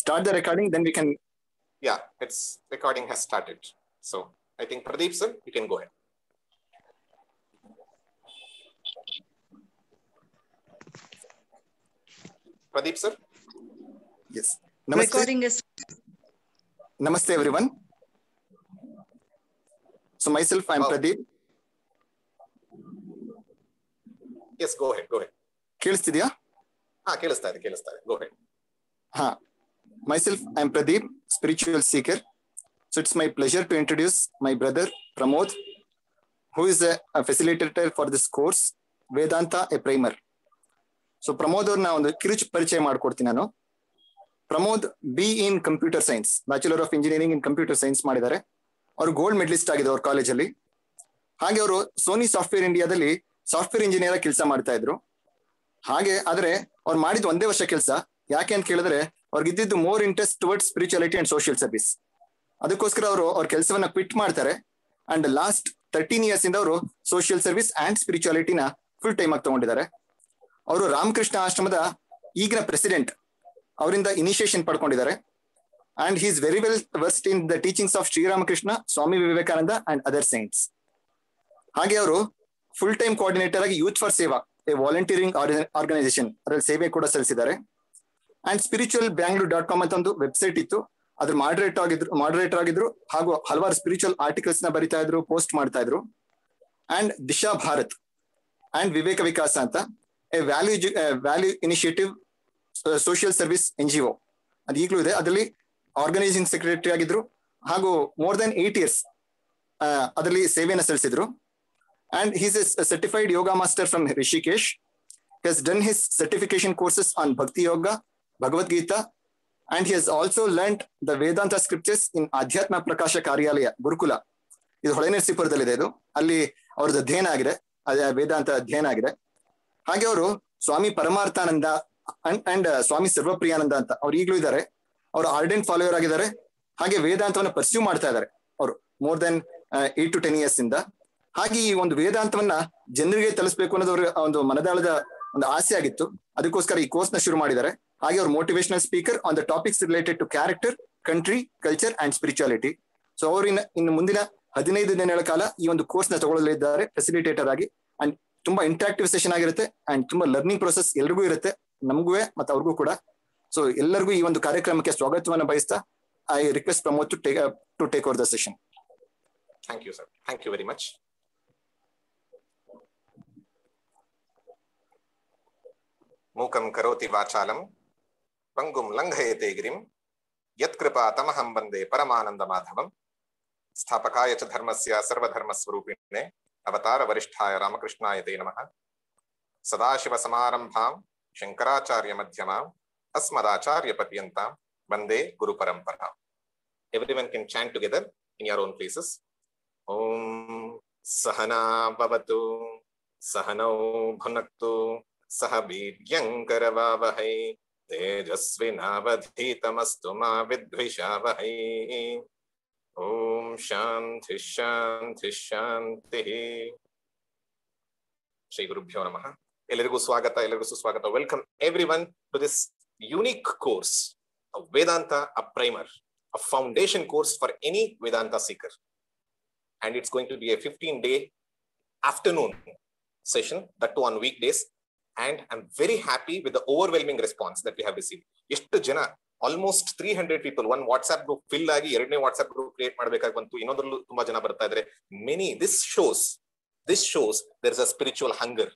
start the recording, then we can. Yeah, its recording has started. So I think Pradeep sir, you can go ahead. Pradeep sir. Yes. Namaste. Recording is. Namaste everyone. So myself, I am Pradeep. Yes, go ahead. Go ahead. ಕೇಳಿಸ್ತಿದ್ಯಾ? ಕೇಳಿಸ್ತಾ ಇದೆ. Go ahead. Myself, I am Pradeep, spiritual seeker. So it's my pleasure to introduce my brother Pramod, who is a facilitator for this course, Vedanta, a primer. So Pramod ಅವ್ರನ್ನ ಒಂದು ಕಿರುಚು ಪರಿಚಯ ಮಾಡ್ಕೊಡ್ತೀನಿ ನಾನು. Pramod B in computer science, bachelor of engineering in computer science ಮಾಡಿದ್ದಾರೆ. ಅವರು gold medalist ಆಗಿದೆ ಅವ್ರ ಕಾಲೇಜಲ್ಲಿ. ಹಾಗೆ ಅವರು ಸೋನಿ ಸಾಫ್ಟ್ವೇರ್ ಇಂಡಿಯಾದಲ್ಲಿ ಸಾಫ್ಟ್ವೇರ್ ಇಂಜಿನಿಯರ್ ಕೆಲಸ ಮಾಡ್ತಾ ಇದ್ರು. ಹಾಗೆ ಆದ್ರೆ ಅವ್ರು ಮಾಡಿದ ಒಂದೇ ವರ್ಷ ಕೆಲಸ. ಯಾಕೆ ಅಂತ ಕೇಳಿದ್ರೆ ಅವ್ರಿಗೆ ಇದ್ದಿದ್ದು more interest towards spirituality and social service. ಅದಕ್ಕೋಸ್ಕರ ಅವರು ಅವ್ರ ಕೆಲಸವನ್ನ ಕ್ವಿಟ್ ಮಾಡ್ತಾರೆ. ಅಂಡ್ ಲಾಸ್ಟ್ 13 years ಇಂದ ಅವರು social service and ಸ್ಪಿರಿಚುಯಾಲಿಟಿನ full time ಆಗಿ ತಗೊಂಡಿದ್ದಾರೆ. ಅವರು ರಾಮಕೃಷ್ಣ ಆಶ್ರಮದ ಈಗಿನ ಪ್ರೆಸಿಡೆಂಟ್, ಅವರಿಂದ initiation ಪಡ್ಕೊಂಡಿದ್ದಾರೆ. And he is very well versed in the teachings of Sri Ramakrishna, Swami Vivekananda and other saints. ಹಾಗೆ ಅವರು ಫುಲ್ ಟೈಮ್ ಕೋಆರ್ಡಿನೇಟರ್ ಆಗಿ ಯೂತ್ ಫಾರ್ ಸೇವಾ, ಎ ವಾಲಂಟಿಯರಿಂಗ್ ಆರ್ಗನೈಸೇಷನ್, ಅದರಲ್ಲಿ ಸೇವೆ ಕೂಡ ಸಲ್ಲಿಸಿದ್ದಾರೆ. ಅಂಡ್ ಸ್ಪಿರಿಚುವಲ್ ಬ್ಯಾಂಗ್ಳೂರ್.com ಅಂತ ಒಂದು ವೆಬ್ಸೈಟ್ ಇತ್ತು, ಅದ್ರ ಮಾಡರೇಟರ್ ಆಗಿದ್ರು. ಹಾಗೂ ಹಲವಾರು ಸ್ಪಿರಿಚುವಲ್ ಆರ್ಟಿಕಲ್ಸ್ ನ ಬರಿತಾ ಇದ್ರು, ಪೋಸ್ಟ್ ಮಾಡ್ತಾ ಇದ್ರು. ಅಂಡ್ ದಿಶಾ ಭಾರತ್ ಅಂಡ್ ವಿವೇಕ ವಿಕಾಸ ಅಂತ A value initiative social service NGO, ಅದು ಈಗಲೂ ಇದೆ. ಅದರಲ್ಲಿ ಆರ್ಗನೈಸಿಂಗ್ ಸೆಕ್ರೆಟರಿ ಆಗಿದ್ರು. ಹಾಗೂ ಮೋರ್ ದನ್ 8 years ಅದರಲ್ಲಿ ಸೇವೆಯನ್ನು ಸಲ್ಲಿಸಿದ್ರು. And he's a certified yoga master from Rishikesh. He has done his certification courses on Bhakti Yoga, Bhagavad Gita, and he has also learnt the Vedanta scriptures in Adhyatma Prakasha Karyalaya, Gurukula. ಇದು ಹೊಳೆನರಸೀಪುರದಲ್ಲಿದೆ. ಇದು ಅಲ್ಲಿ ಅವ್ರದ್ದು ಅಧ್ಯಯನ ಆಗಿದೆ, ವೇದಾಂತ ಅಧ್ಯಯನ ಆಗಿದೆ. ಹಾಗೆ ಅವರು ಸ್ವಾಮಿ ಪರಮಾರ್ಥಾನಂದ ಅಂಡ್ ಸ್ವಾಮಿ ಸರ್ವಪ್ರಿಯಾನಂದ ಅಂತ ಅವ್ರು ಈಗಲೂ ಇದ್ದಾರೆ. ಅವರು ಆರ್ಡೆಂಟ್ ಫಾಲೋವರ್ ಆಗಿದ್ದಾರೆ. ಹಾಗೆ ವೇದಾಂತವನ್ನ ಪರ್ಸ್ಯೂ ಮಾಡ್ತಾ ಇದ್ದಾರೆ ಅವರು ಮೋರ್ ದೆನ್ 8 to 10 years ಇಂದ. ಹಾಗೆ ಈ ಒಂದು ವೇದಾಂತವನ್ನ ಜನರಿಗೆ ತಲುಪಿಸಬೇಕು ಅನ್ನೋದು ಅವ್ರ ಒಂದು ಮನದಾಳದ ಒಂದು ಆಸೆ ಆಗಿತ್ತು. ಅದಕ್ಕೋಸ್ಕರ ಈ ಕೋರ್ಸ್ ನ ಶುರು ಮಾಡಿದ್ದಾರೆ. ಹಾಗೆ ಅವರು motivational speaker on the topics related to character, country, culture and spirituality. So ಅವರು ಇನ್ನು ಮುಂದಿನ 15 ದಿನಗಳ ಕಾಲ ಈ ಒಂದು ಕೋರ್ಸ್ ನ ತಗೊಳ್ಳಲಿದ್ದಾರೆ ಫೆಸಿಲಿಟೇಟರ್ ಆಗಿ. ಅಂಡ್ ತುಂಬಾ ಇಂಟ್ರಾಕ್ಟಿವ್ ಸೆಷನ್ ಆಗಿರುತ್ತೆ ಅಂಡ್ ತುಂಬಾ ಲರ್ನಿಂಗ್ ಪ್ರೊಸೆಸ್ ಎಲ್ರಿಗೂ ಇರುತ್ತೆ, ನಮಗೂ ಮತ್ತೆ ಅವ್ರಿಗೂ ಕೂಡ. ಸೊ ಎಲ್ಲರಿಗೂ ಈ ಒಂದು ಕಾರ್ಯಕ್ರಮಕ್ಕೆ ಸ್ವಾಗತವನ್ನು ಬಯಸ್ತಾ I request Pramod to take over the session. Thank you, sir. Thank you very much. ಮೂಕಂ ಕರೋತಿ ವಾಚಾಲಂ ಪಂಗುಂ ಲಂಘಯತೆ ಗಿರಿಂ ಯತ್ಕೃಪಾ ತಮಹಂ ವಂದೇ ಪರಮಾನಂದ ಮಾಧವಂ ಸ್ಥಾಪಕಾಯ ಚ ಧರ್ಮಸ್ಯ ಸರ್ವಧರ್ಮ ಸ್ವರೂಪಿಣೆ ಅವತಾರ ವರಿಷ್ಠಾಯ ರಾಮಕೃಷ್ಣಾಯ ತೇ ನಮಃ. ಸದಾಶಿವ ಸಮಾರಂಭಾಂ ಶಂಕರಾಚಾರ್ಯ ಮಧ್ಯಮಾಂ ಅಸ್ಮದಾಚಾರ್ಯ ಪರ್ಯಂತಾಂ ವಂದೇ ಗುರು ಪರಂಪರಾಂ. Everyone can chant together in your own places. Om Sahana Bhavatu Sahanau Bhunaktu Sah Viryan Karavavahai Tejasvinavadhitamastu ma vidvishavahai. Om Shanti Shanti Shanti. Shri Gurubhyo Namaha. Ellarigu swagata, ellarigu suswagata. Welcome everyone to this unique course of Vedanta, a primer, a foundation course for any Vedanta seeker. And it's going to be a 15-day afternoon session, that too on weekdays. And I'm very happy with the overwhelming response that we have received. Eshtu jana, almost 300 people, one WhatsApp group fill agi, ಎರಡನೇ WhatsApp group create ಮಾಡಬೇಕಾಗಿ ಬಂತು, ಇನ್ನೊಂದರಲ್ಲೂ ತುಂಬಾ ಜನ ಬರ್ತಾ ಇದ್ದಾರೆ. Many, this shows there's a spiritual hunger.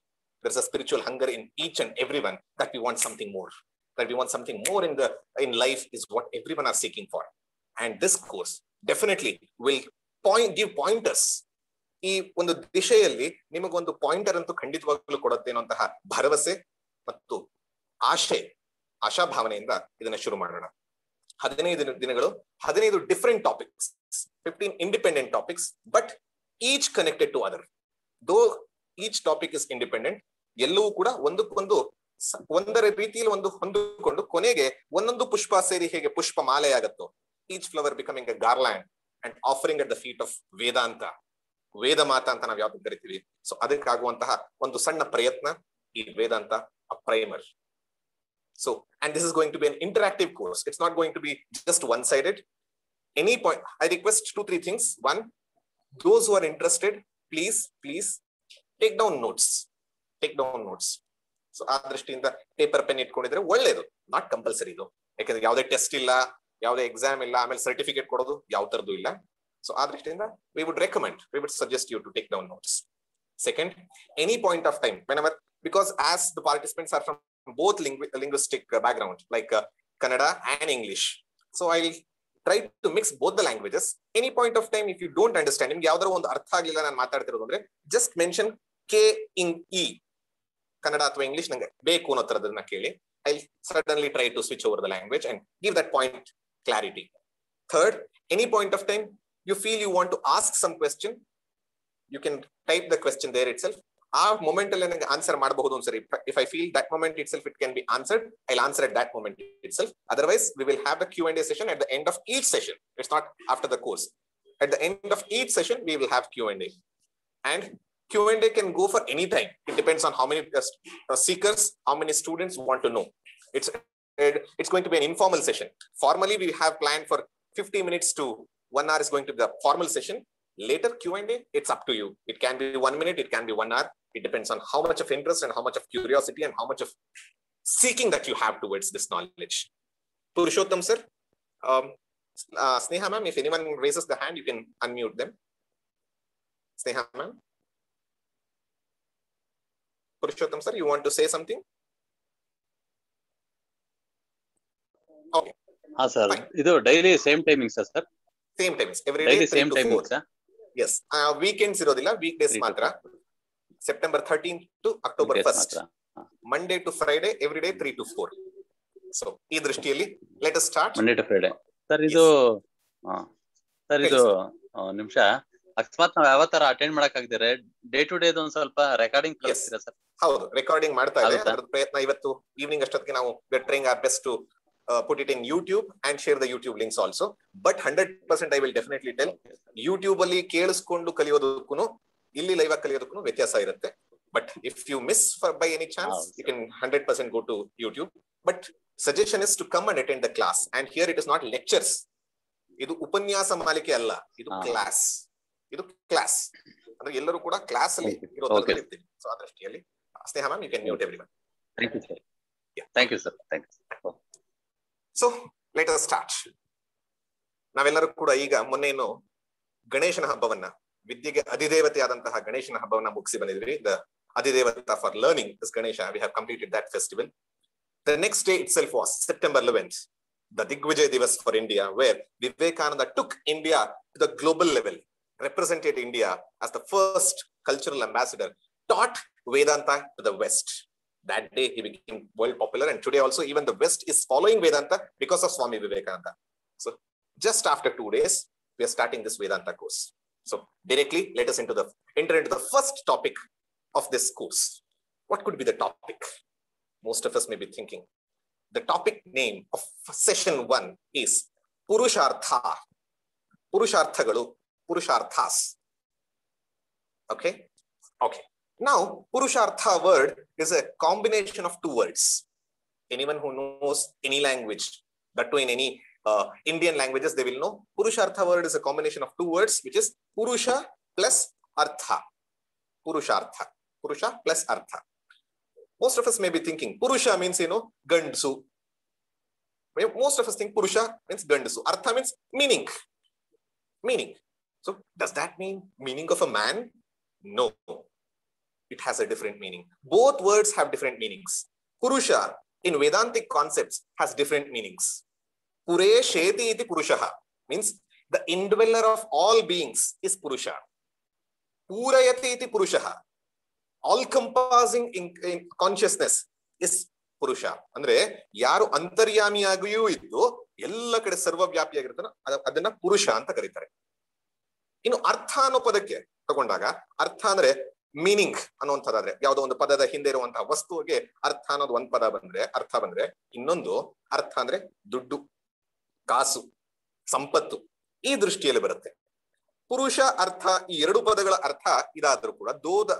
There's a spiritual hunger in each and everyone that we want something more. That we want something more in life is what everyone are seeking for. And this course definitely will give pointers. ಈ ಒಂದು ದಿಶೆಯಲ್ಲಿ ನಿಮಗೊಂದು pointer ಅಂತೂ ಖಂಡಿತವಾಗ್ಲೂ ಕೊಡುತ್ತೆ ಅನ್ನುವಂತಹ ಭರವಸೆ ಮತ್ತು ಆಶಾಭಾವನೆಯಿಂದ ಇದನ್ನ ಶುರು ಮಾಡೋಣ. 15 ದಿನಗಳು, 15 different topics, 15 independent topics, but each connected to other. Though each topic is independent, ಎಲ್ಲವೂ ಕೂಡ ಒಂದಕ್ಕೊಂದು ಒಂದರ ರೀತಿಯಲ್ಲಿ ಒಂದು ಹೊಂದಿಕೊಂಡು ಕೊನೆಗೆ ಒಂದೊಂದು ಪುಷ್ಪ ಸೇರಿ ಹೇಗೆ ಪುಷ್ಪ ಮಾಲೆ ಆಗುತ್ತೋ, each flower becoming a garland and offering at the feet of Vedanta, Veda Mata ಅಂತ ನಾವು ಯಾವ್ದು ಕರಿತೀವಿ. ಸೊ ಅದಕ್ಕಾಗುವಂತಹ ಒಂದು ಸಣ್ಣ ಪ್ರಯತ್ನ ಈ ವೇದಾಂತ ಅ primer. So, and this is going to be an interactive course. It's not going to be just one-sided. Any point, I request 2-3 things. One, those who are interested, please take down notes. So ಆ ದೃಷ್ಟಿಯಿಂದ paper pen ಇಟ್ಕೊಂಡಿದ್ರೆ ಒಳ್ಳೇದು. Not compulsory ಇದು, ಯಾಕಂದ್ರೆ ಯಾವುದೇ test ಇಲ್ಲ, ಯಾವುದೇ exam ಇಲ್ಲ, ಆಮೇಲೆ ಸರ್ಟಿಫಿಕೇಟ್ ಕೊಡೋದು ಯಾವ ತರದ್ದು ಇಲ್ಲ. ಸೊ ಆ ದೃಷ್ಟಿಯಿಂದ we would suggest you to take down notes. Second, any point of time, whenever, because as the participants are from both linguistic background, like Kannada and English, so I'll try to mix both the languages. Any point of time, if you don't understand, ನಿಮ್ಗೆ ಯಾವ್ದಾದ್ರು ಒಂದು ಅರ್ಥ ಆಗ್ಲಿಲ್ಲ ನಾನು ಮಾತಾಡ್ತಿರೋದು ಅಂದ್ರೆ just mention K in E, Kannada ಅಥವಾ English ನಂಗೆ ಬೇಕು ಅನ್ನೋ ತರದನ್ನ ಕೇಳಿ. I'll certainly try to switch over the language and give that point clarity. Third, any point of time you feel you want to ask some question, you can type the question there itself. ಆ moment ಅಲ್ಲಿ ನನಗೆ answer ಮಾಡಬಹುದು ಒಂದ್ಸರಿ. If I feel that moment itself it can be answered, I'll answer at that moment itself. Otherwise, we will have the Q&A session at the end of each session. It's not after the course. At the end of each session, we will have Q&A. And Q&A can go for any time. It depends on how many seekers, how many students want to know. It's going to be an informal session. Formally, we have planned for 50 minutes to 1 hour is going to be the formal session. Later Q&A, it's up to you. It can be 1 minute, it can be 1 hour. It depends on how much of interest and how much of curiosity and how much of seeking that you have towards this knowledge. Purushottam sir, Sneha ma'am, if anyone raises the hand, you can unmute them. Sneha ma'am. Purushottam sir, you want to say something? Okay. Sir. Idu daily same timings sir? Same timings. Every day, 3 to 4. Yes. Weekends irodilla, weekdays matra. September 13th to October 1st. Monday to Friday, every day 3 to 4. So, ee drishtiyalli, let us start. Monday to Friday. Sir, idu ನಿಮಿಷ ಅಕಸ್ಮಾತ್ ನಾವು ಯಾವ ತರ attend ಮಾಡಕ್ ಆಗಿದ್ರೆ day to day ಒಂದ್ ಸ್ವಲ್ಪ recording ಕಳಿಸ್ತೀರಾ ಸರ್? ಹೌದು, ರೆಕಾರ್ಡಿಂಗ್ ಮಾಡ್ತಾ ಇದೆ. ಅದ್ರ ಪ್ರಯತ್ನ ಇವತ್ತು ಈವ್ನಿಂಗ್ ಅಷ್ಟೊತ್ತಿಗೆ ನಾವು trying our best to put it in YouTube and share the YouTube links also. But 100% I will definitely tell, YouTube ಅಲ್ಲಿ ಕೇಳಿಸ್ಕೊಂಡು ಕಲಿಯೋದಕ್ಕೂ ಇಲ್ಲಿ ಲೈವ್ ಆಗಿ ಕಲಿಯೋದಕ್ಕೂ ವ್ಯತ್ಯಾಸ ಇರುತ್ತೆ. But if you miss by any chance, you can 100% go to YouTube. But suggestion is to come and attend the class. And here it is not lectures. ಇದು ಉಪನ್ಯಾಸ ಮಾಲಿಕೆ ಅಲ್ಲ, ಇದು ಕ್ಲಾಸ್. ಅಂದ್ರೆ ಎಲ್ಲರೂ ಕೂಡ ಕ್ಲಾಸ್ ಅಲ್ಲಿ ಇರೋದನ್ನ ಇರ್ತೀವಿ. ಸೊ ಆ ದೃಷ್ಟಿಯಲ್ಲಿ ಸ್ನೇಹ ma'am, you can mute everyone. Thank you sir. Thank you sir. Thank you. So let us start. ನಾವೆಲ್ಲರೂ ಕೂಡ ಈಗ ಮೊನ್ನೇನು ಗಣೇಶನ ಹಬ್ಬವನ್ನ, ವಿದ್ಯೆಗೆ ಅಧಿದೇವತೆಯಾದಂತಹ ಗಣೇಶನ ಹಬ್ಬವನ್ನ ಮುಗಿಸಿ ಬಂದಿದ್ವಿ. ದ ಅಧಿದೇವತಾ for learning is Ganesha. We have completed that festival. The next day itself was September 11th, the Digvijay Divas for India, where Vivekananda took India to the global level, represented India as the first cultural ambassador, taught Vedanta to the West. That day he became world popular, and today also even the West is following Vedanta because of Swami Vivekananda. So just after 2 days, we are starting this Vedanta course. So directly, let us enter into the first topic of this course. What could be the topic? Most of us may be thinking. The topic name of session 1 is Purushartha. Purusharthagalu, Purusharthas. Okay. Now, Purushartha word is a combination of 2 words. Anyone who knows any language, that too in any Indian languages, they will know Purushartha word is a combination of 2 words, which is Purusha plus Artha. Purushartha. Purusha plus Artha. Most of us may be thinking Purusha means, Gandusu. Most of us think Purusha means Gandusu. Artha means meaning. So, does that mean meaning of a man? No. It has a different meaning. Both words have different meanings. Purusha in Vedantic concepts has different meanings. Pure Sheti iti Purushaha means the indweller of all beings is Purusha. Purayati iti Purushaha, all compassing in consciousness is Purusha. Andre yaru antaryamiyagiyu iddu ella kade sarvavyapiyagiruttano adanna Purusha anta karitare. Inu Artha ಅನ್ನೋ ಪದಕ್ಕೆ ತಗೊಂಡಾಗ, ಅರ್ಥ ಅಂದ್ರೆ meaning ಅನ್ನುವಂಥದ್ದಾದ್ರೆ, ಯಾವುದೋ ಒಂದು ಪದದ ಹಿಂದೆ ಇರುವಂತಹ ವಸ್ತುವಿಗೆ ಅರ್ಥ ಅನ್ನೋದು ಒಂದ್ ಪದ ಅರ್ಥ ಬಂದ್ರೆ, ಇನ್ನೊಂದು ಅರ್ಥ ಅಂದ್ರೆ ದುಡ್ಡು, ಕಾಸು, ಸಂಪತ್ತು, ಈ ದೃಷ್ಟಿಯಲ್ಲಿ ಬರುತ್ತೆ. ಪುರುಷ ಅರ್ಥ, ಈ 2 ಪದಗಳ ಅರ್ಥ ಇದಾದ್ರೂ ಕೂಡ, though the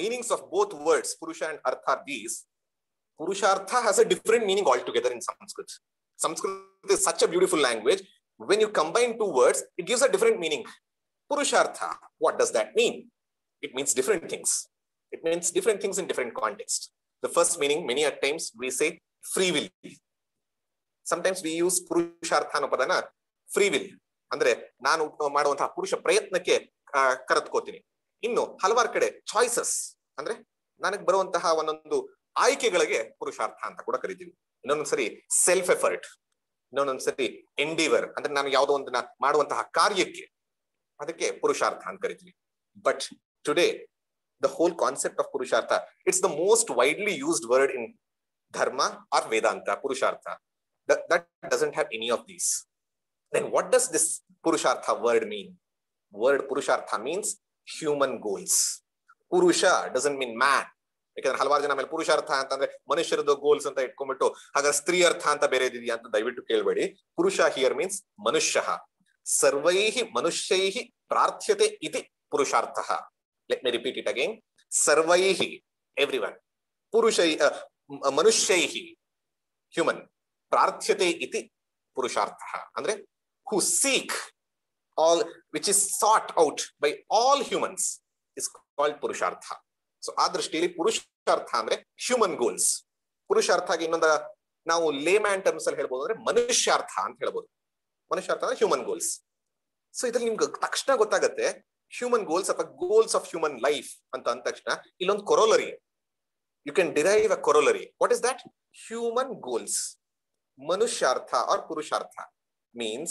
meanings of both words ಪುರುಷ ಅಂಡ್ ಅರ್ಥ are these, Purushartha has a different meaning altogether in Sanskrit. Sanskrit is such a beautiful language. When you combine two words, it gives a different meaning. Purushartha, what does that mean? It means different things. It means different things in different contexts. The first meaning, many at times we say free will. Sometimes we use Purushartha ಅನ್ನೋ ಪದನ free will ಅಂದ್ರೆ ನಾನು ಮಾಡುವಂತಹ ಪುರುಷ ಪ್ರಯತ್ನಕ್ಕೆ ಕರೆದುಕೋತೀನಿ. ಇನ್ನು ಹಲವಾರು ಕಡೆ ಚಾಯ್ಸಸ್ ಅಂದ್ರೆ ನನಗೆ ಬರುವಂತಹ ಒಂದೊಂದು ಆಯ್ಕೆಗಳಿಗೆ ಪುರುಷಾರ್ಥ ಅಂತ ಕೂಡ ಕರಿತೀವಿ. ಇನ್ನೊಂದ್ಸರಿ ಸೆಲ್ಫ್ ಎಫರ್ಟ್, ಇನ್ನೊಂದೊಂದ್ಸರಿ ಎಂಡಿವರ್ ಅಂದ್ರೆ ನಾನು ಯಾವುದೋ ಒಂದನ್ನ ಮಾಡುವಂತಹ ಕಾರ್ಯಕ್ಕೆ, ಅದಕ್ಕೆ ಪುರುಷಾರ್ಥ ಅಂತ ಕರಿತೀವಿ. But today the whole concept of purushartha, it's the most widely used word in dharma or vedanta, purushartha. That doesn't have any of these. Then what does this purushartha word mean? Word purushartha means human goals. Purusha doesn't mean man. ಯಾಕಂದ್ರೆ ಹಲವಾರು ಜನ ಮೇಲೆ ಪುರುಷಾರ್ಥ ಅಂತಂದ್ರೆ ಮನುಷ್ಯರದ್ದು goals ಅಂತ ಇಟ್ಕೊಂಡ್ಬಿಟ್ಟು ಹಾಗಾದ್ರೆ ಸ್ತ್ರೀ ಅರ್ಥ ಅಂತ ಬೇರೆ ಇದೆಯಾ ಅಂತ ದಯವಿಟ್ಟು ಕೇಳಬೇಡಿ. ಪುರುಷ ಹಿಯರ್ ಮೀನ್ಸ್ ಮನುಷ್ಯ. ಸರ್ವೈಹಿ ಮನುಷ್ಯೈಹಿ ಪ್ರಾರ್ಥ್ಯತೆ ಇತಿ ಪುರುಷಾರ್ಥಃ. Let me repeat it again. Sarvaihi, everyone. Purushai, manushaihi, human. Prarthyate iti purushartha. Andre, who seek all, which is sought out by all humans, is called purushartha. So, adrashtili purushartha andre human goals. Purushartha ge innonda ನಾವು Lehman terms ಅಲ್ಲಿ ಹೇಳ್ಬೋದು ಅಂದ್ರೆ ಮನುಷ್ಯಾರ್ಥ ಅಂತ ಹೇಳ್ಬೋದು. ಮನುಷ್ಯಾರ್ಥ ಅಂದ್ರೆ human goals. So ಇದ್ರಲ್ಲಿ ನಿಮ್ಗೆ ತಕ್ಷಣ ಗೊತ್ತಾಗತ್ತೆ human goals ಅಥವಾ goals of human life ಅಂತ ಅಂದ ತಕ್ಷಣ ಇಲ್ಲೊಂದು ಕೊರೋಲರಿ, you can derive a corollary. What is that? Human goals. ಮನುಷ್ಯಾರ್ಥ or purushartha means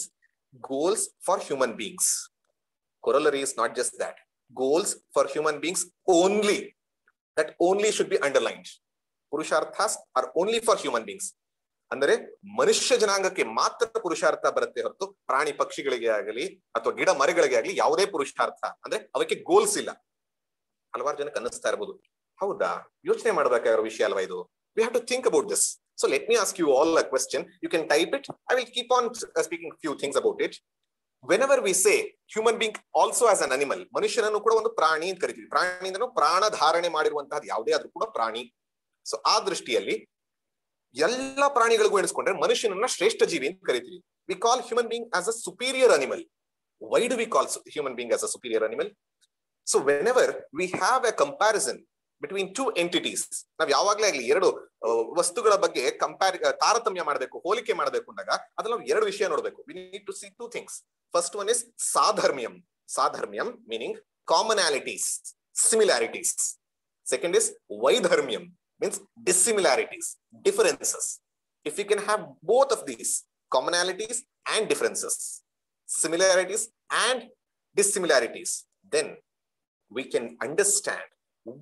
goals for human beings. Corollary is not just that. Goals for human beings only. That only should be underlined. Purusharthas are only for human beings. ಅಂದರೆ ಮನುಷ್ಯ ಜನಾಂಗಕ್ಕೆ ಮಾತ್ರ ಪುರುಷಾರ್ಥ ಬರುತ್ತೆ ಹೊರತು ಪ್ರಾಣಿ ಪಕ್ಷಿಗಳಿಗೆ ಆಗಲಿ ಅಥವಾ ಗಿಡ ಮರಗಳಿಗೆ ಆಗಲಿ ಯಾವುದೇ ಪುರುಷಾರ್ಥ ಅಂದ್ರೆ ಅವಕ್ಕೆ ಗೋಲ್ಸ್ ಇಲ್ಲ. ಹಲವಾರು ಜನಕ್ಕೆ ಅನ್ನಿಸ್ತಾ ಇರ್ಬೋದು, ಹೌದಾ, ಯೋಚನೆ ಮಾಡಬೇಕಾಗಿರೋ ವಿಷಯ ಅಲ್ವಾ ಇದು? We have to think about this. So let me ask you all a question. You can type it. I will keep on speaking few things about it. Whenever we say human being also as an animal, ಮನುಷ್ಯನನ್ನು ಕೂಡ ಒಂದು ಪ್ರಾಣಿ ಅಂತ ಕರಿತೀವಿ. ಪ್ರಾಣಿ ಅಂದ್ರೆ ಪ್ರಾಣ ಧಾರಣೆ ಮಾಡಿರುವಂತಹದ್ದು ಯಾವುದೇ ಆದ್ರೂ ಕೂಡ ಪ್ರಾಣಿ. ಸೊ ಆ ದೃಷ್ಟಿಯಲ್ಲಿ ಎಲ್ಲ ಪ್ರಾಣಿಗಳಿಗೂ ಎಣಿಸ್ಕೊಂಡ್ರೆ ಮನುಷ್ಯನನ್ನ ಶ್ರೇಷ್ಠ ಜೀವಿ ಅಂತ ಕರಿತೀವಿ. We call human being as a superior animal. Why do we call human being as a superior animal? So whenever we have A comparison between two entities, ನಾವ್ ಯಾವಾಗ್ಲೇ ಆಗ್ಲಿ ಎರಡು ವಸ್ತುಗಳ ಬಗ್ಗೆ ತಾರತಮ್ಯ ಮಾಡಬೇಕು, ಹೋಲಿಕೆ ಮಾಡಬೇಕು ಅಂದಾಗ ಅದ್ರಲ್ಲಿ ನಾವು ಎರಡು ವಿಷಯ ನೋಡ್ಬೇಕು. We need to see two things. First one is ಸಾಧರ್ಮ್ಯಂ. ಸಾಧರ್ಮ್ಯಂ meaning commonalities, similarities. Second is ವೈಧರ್ಮ್ಯಂ means dissimilarities, differences. If we can have both of these, commonalities and differences, similarities and dissimilarities, then we can understand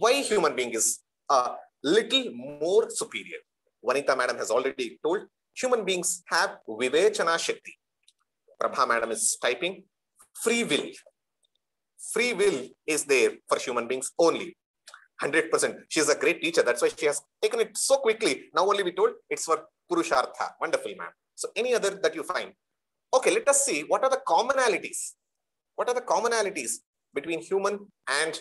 why human being is a little more superior. Vanita madam has already told human beings have vivechana shakti. Prabha madam is typing free will. Free will is there for human beings only. 100%. She is a great teacher. That's why she has taken it so quickly. Now only we told it's for Purushartha. Wonderful, ma'am. So any other that you find. Okay, let us see what are the commonalities. What are the commonalities between human and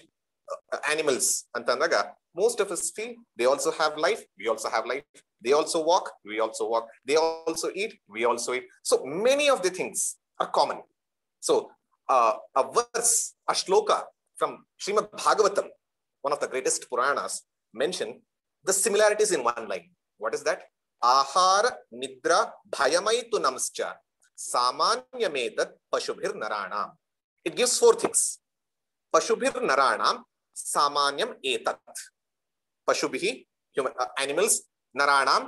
animals? Antandaga, most of us feel they also have life. We also have life. They also walk. We also walk. They also eat. We also eat. So many of the things are common. So a verse, a shloka from Srimad Bhagavatam, one of the greatest Puranas, mention the similarities in one line. What is that? Ahara nidra bhayamaitu namscha samanyametat pashubhir naranam. It gives four things. Pashubhir naranam samanyam etat. Pashubhi, animals, naranam,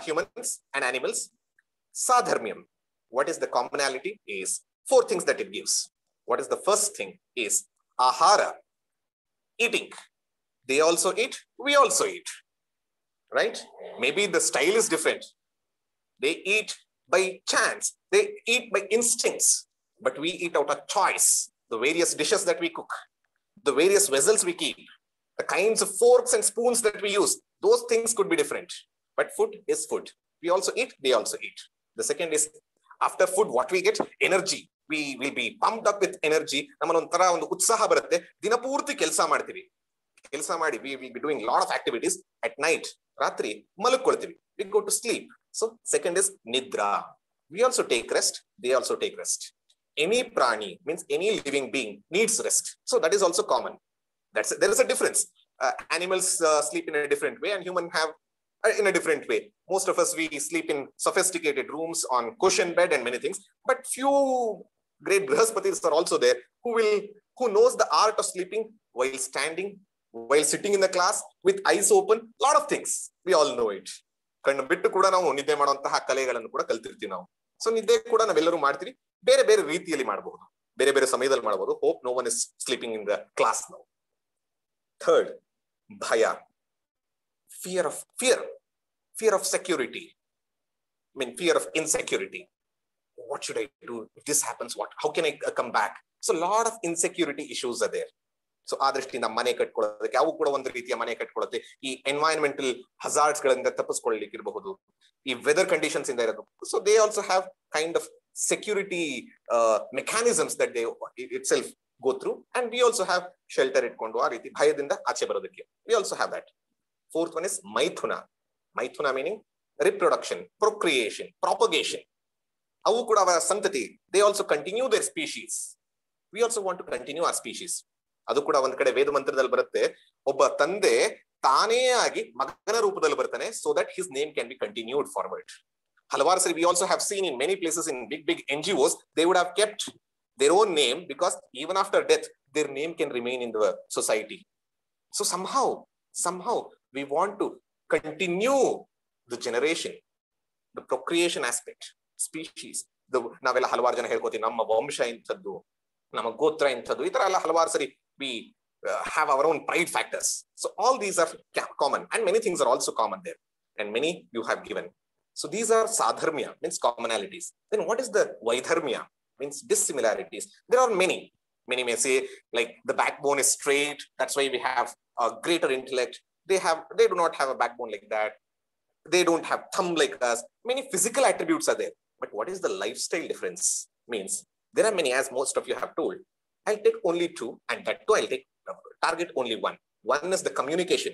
humans and animals. Sadharmyam. What is the commonality? Is four things that it gives. What is the first thing? Is ahara. Eating. They also eat, we also eat. Right? Maybe the style is different. They eat by chance. They eat by instincts. But we eat out of choice. The various dishes that we cook, the various vessels we keep, the kinds of forks and spoons that we use, those things could be different. But food is food. We also eat, they also eat. The second is, after food, what we get? Energy. We will be pumped up with energy. ನಮ್ಮನ್ನ ಒಂಥರ ಒಂದು ಉತ್ಸಾಹ ಬರುತ್ತೆ, ದಿನಪೂರ್ತಿ ಕೆಲಸ ಮಾಡ್ತೀವಿ. ಕೆಲಸ ಮಾಡಿ, we will be doing lot of activities at night. ರಾತ್ರಿ ಮಲಗ್ಕೊಳ್ತೀವಿ, we go to sleep. So second is nidra. We also take rest, they also take rest. Any prani means any living being needs rest. So that is also common. There is a difference. Animals sleep in a different way and human have in a different way. Most of us, we sleep in sophisticated rooms on cushion bed and many things, but few great Brahaspatis are also there who knows the art of sleeping while standing, while sitting in the class with eyes open. Lot of things we all know it. ಕಣ್ಣು ಬಿಟ್ಟು ಕೂಡ ನಾವು ನಿದ್ದೆ ಮಾಡುವಂತಹ ಕಲೆಗಳನ್ನು ಕೂಡ ಕಲ್ತಿರ್ತೀವಿ ನಾವು. So ನಿದ್ದೆ ಕೂಡ ನಾವೆಲ್ಲರೂ ಮಾಡ್ತೀವಿ, ಬೇರೆ ಬೇರೆ ರೀತಿಯಲ್ಲಿ ಮಾಡಬಹುದು, ಬೇರೆ ಬೇರೆ ಸಮಯದಲ್ಲಿ ಮಾಡಬಹುದು. Hope no one is sleeping in the class now. Third, ಭಯ. Fear of security. I mean, fear of insecurity. What should I do if this happens? How can I come back? So a lot of insecurity issues are there. So ಆ ದೃಷ್ಟಿಯಿಂದ ಮನೆ ಕಟ್ಕೊಳ್ಳೋದಕ್ಕೆ ಅವು ಕೂಡ ಒಂದು ರೀತಿಯ ಮನೆ ಕಟ್ಕೊಳ್ಳುತ್ತೆ. ಈ ಎನ್ವೈರನ್ಮೆಂಟಲ್ ಹಜಾರ್ಡ್ಸ್ ಗಳಿಂದ ತಪ್ಪಿಸ್ಕೊಳ್ಳಿಕ್ಕೆ ಇರಬಹುದು, ಈ ವೆದರ್ ಕಂಡೀಷನ್ಸ್ ಇಂದ ಇರೋದು. So they also have kind of security mechanisms that they itself go through, and we also have shelter ಇಟ್ಕೊಂಡು ಆ ರೀತಿ ಭಯದಿಂದ ಆಚೆ ಬರೋದಕ್ಕೆ we also have that. Fourth one is ಮೈಥುನ. ಮೈಥುನ ಮೀನಿಂಗ್ ರಿಪ್ರೊಡಕ್ಷನ್, ಪ್ರೊಕ್ರಿಯೇಷನ್, ಪ್ರಾಪಗೇಷನ್. ಅವು ಕೂಡ ಅವರ ಸಂತತಿ, they also continue their species. We also want to continue our species. ಅದು ಕೂಡ ಒಂದ್ ಕಡೆ ವೇದ ಮಂತ್ರದಲ್ಲಿ ಬರುತ್ತೆ, ಒಬ್ಬ ತಂದೆ ತಾನೇ ಆಗಿ ಮಗನ ರೂಪದಲ್ಲಿ ಬರ್ತಾನೆ, so that his name can be continued forward. ಹಲವಾರು ಸರಿ we also have seen in many places in big NGOs, they would have kept their own name because even after death their name can remain in the society. So somehow we want to continue the generation, the procreation aspect, species. ನಾವೆಲ್ಲ ಹಲವಾರು ಜನ ಹೇಳ್ಕೊತೀವಿ ನಮ್ಮ ವಂಶ ಇಂಥದ್ದು, ನಮ್ಮ ಗೋತ್ರ ಇಂಥದ್ದು, ಈ ತರ ಎಲ್ಲ ಹಲವಾರು ಸರಿ we have our own pride factors. So all these are common, and many things are also common there, and many you have given. So these are sadharmya, means commonalities. Then what is the vaidharmya, means dissimilarities? There are many may say like the backbone is straight, that's why we have a greater intellect. They do not have a backbone like that. They don't have thumb like us. Many physical attributes are there, but what is the lifestyle difference? Means there are many, as most of you have told. I'll take only two, and that too I'll target only one. One is the communication,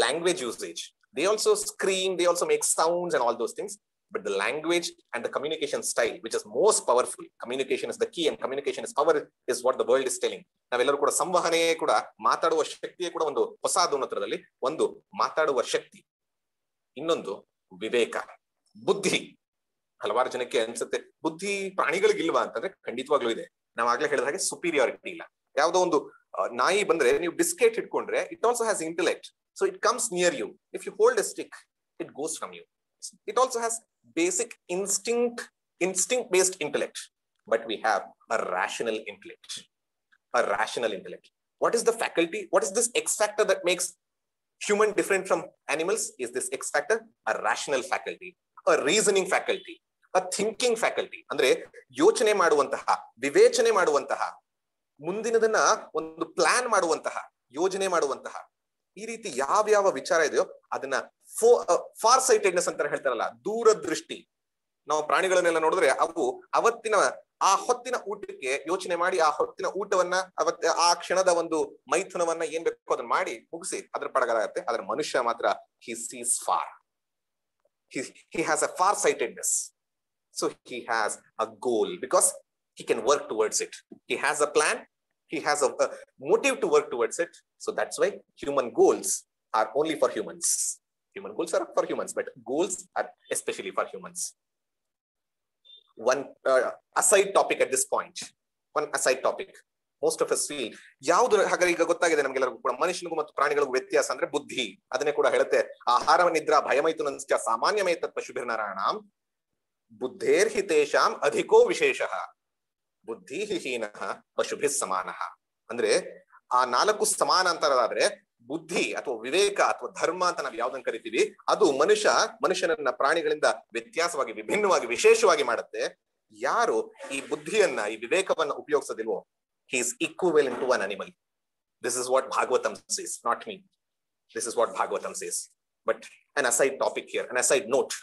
language usage. They also scream, they also make sounds and all those things, but the language and the communication style, which is most powerful. Communication is the key, and communication is power, is what the world is telling. ನಾವೆಲ್ಲರೂ ಕೂಡ ಸಂವಹನೆ ಕೂಡ ಮಾತಾಡುವ ಶಕ್ತಿಯೇ ಕೂಡ ಒಂದು ಹೊಸದು ಅನ್ನೋದ್ರಲ್ಲಿ ಒಂದು ಮಾತಾಡುವ ಶಕ್ತಿ, ಇನ್ನೊಂದು ವಿವೇಕ, ಬುದ್ಧಿ. ಹಲವಾರು ಜನಕ್ಕೆ ಅನ್ಸುತ್ತೆ ಬುದ್ಧಿ ಪ್ರಾಣಿಗಳಿಗಿಲ್ವಾ ಅಂತಂದ್ರೆ ಖಂಡಿತವಾಗ್ಲೂ ಇದೆ. ನಾವಾಗ್ಲೇ ಹೇಳಿದ ಹಾಗೆ ಸುಪೀರಿಯಾರಿಟಿ ಇಲ್ಲ. ಯಾವ್ದೋ ಒಂದು ನಾಯಿ ಬಂದ್ರೆ ನೀವು ಬಿಸ್ಕೆಟ್ ಇಟ್ಕೊಂಡ್ರೆ it also has intellect, so it comes near you. If you hold a stick it goes from you. It also has basic instinct based intellect, but we have a rational intellect. What is the faculty? What is this X factor that makes human different from animals? Is this X factor a rational faculty, a reasoning faculty, a thinking faculty? ಅಂದ್ರೆ ಯೋಚನೆ ಮಾಡುವಂತಹ, ವಿವೇಚನೆ ಮಾಡುವಂತಹ, ಮುಂದಿನದನ್ನ ಒಂದು plan ಮಾಡುವಂತಹ, ಯೋಜನೆ ಮಾಡುವಂತಹ, ಈ ರೀತಿ ಯಾವ ವಿಚಾರ ಇದೆಯೋ ಅದನ್ನ ಫಾರ್ ಸೈಟೆಡ್ನೆಸ್ ಅಂತ ಹೇಳ್ತಾರಲ್ಲ, ದೂರದೃಷ್ಟಿ. ನಾವು ಪ್ರಾಣಿಗಳನ್ನೆಲ್ಲ ನೋಡಿದ್ರೆ ಅವು ಆ ಹೊತ್ತಿನ ಊಟಕ್ಕೆ ಯೋಚನೆ ಮಾಡಿ ಆ ಹೊತ್ತಿನ ಊಟವನ್ನ ಆ ಕ್ಷಣದ ಒಂದು ಮೈಥುನವನ್ನ ಏನ್ ಬೇಕೋ ಅದನ್ನ ಮಾಡಿ ಮುಗಿಸಿ ಅದ್ರ ಪಡಗಾಗುತ್ತೆ. ಆದ್ರೆ ಮನುಷ್ಯ ಮಾತ್ರ he sees far. He has a far sightedness. So he has a goal because he can work towards it. He has a plan. He has a motive to work towards it. So that's why human goals are only for humans. Human goals are for humans, but goals are especially for humans. One aside topic at this point. One aside topic. Most of us feel ಯಾವ್ದು ಹಾಗಾದ್ರೆ ಈಗ ಗೊತ್ತಾಗಿದೆ ನಮ್ಗೆಲ್ಲರಿಗೂ ಕೂಡ, ಮನುಷ್ಯನಿಗೂ ಮತ್ತು ಪ್ರಾಣಿಗಳಿಗೂ ವ್ಯತ್ಯಾಸ ಅಂದ್ರೆ ಬುದ್ಧಿ. ಅದನ್ನೇ ಕೂಡ ಹೇಳುತ್ತೆ, ಆಹಾರ ನಿದ್ರಾ ಭಯಮೈಥುನಂಶ್ಚ ಸಾಮಾನ್ಯಮೇತತ್ ಪಶುಭಿರ್ನರಾಣಾಂ ಬುದ್ಧೇರ್ಹಿ ತೇಷಾಂ ಅಧಿಕೋ ವಿಶೇಷಃ ಬುದ್ಧಿ ಹೀನಃ ಪಶುಭಿರ್ ಸಮಾನಃ. ಅಂದ್ರೆ ಆ ನಾಲ್ಕು ಸಮಾನಾಂತರದಾದ್ರೆ ಬುದ್ಧಿ ಅಥವಾ ವಿವೇಕ ಅಥವಾ ಧರ್ಮ ಅಂತ ನಾವು ಯಾವ್ದನ್ನ ಕರಿತೀವಿ, ಅದು ಮನುಷ್ಯನನ್ನ ಪ್ರಾಣಿಗಳಿಂದ ವ್ಯತ್ಯಾಸವಾಗಿ, ವಿಭಿನ್ನವಾಗಿ, ವಿಶೇಷವಾಗಿ ಮಾಡುತ್ತೆ. ಯಾರು ಈ ಬುದ್ಧಿಯನ್ನ, ಈ ವಿವೇಕವನ್ನ ಉಪಯೋಗಿಸೋದಿಲ್ವೋ, he is equivalent to an animal. This is what Bhagavatam says, not me. This is what Bhagavatam says. But an aside topic here, an aside note.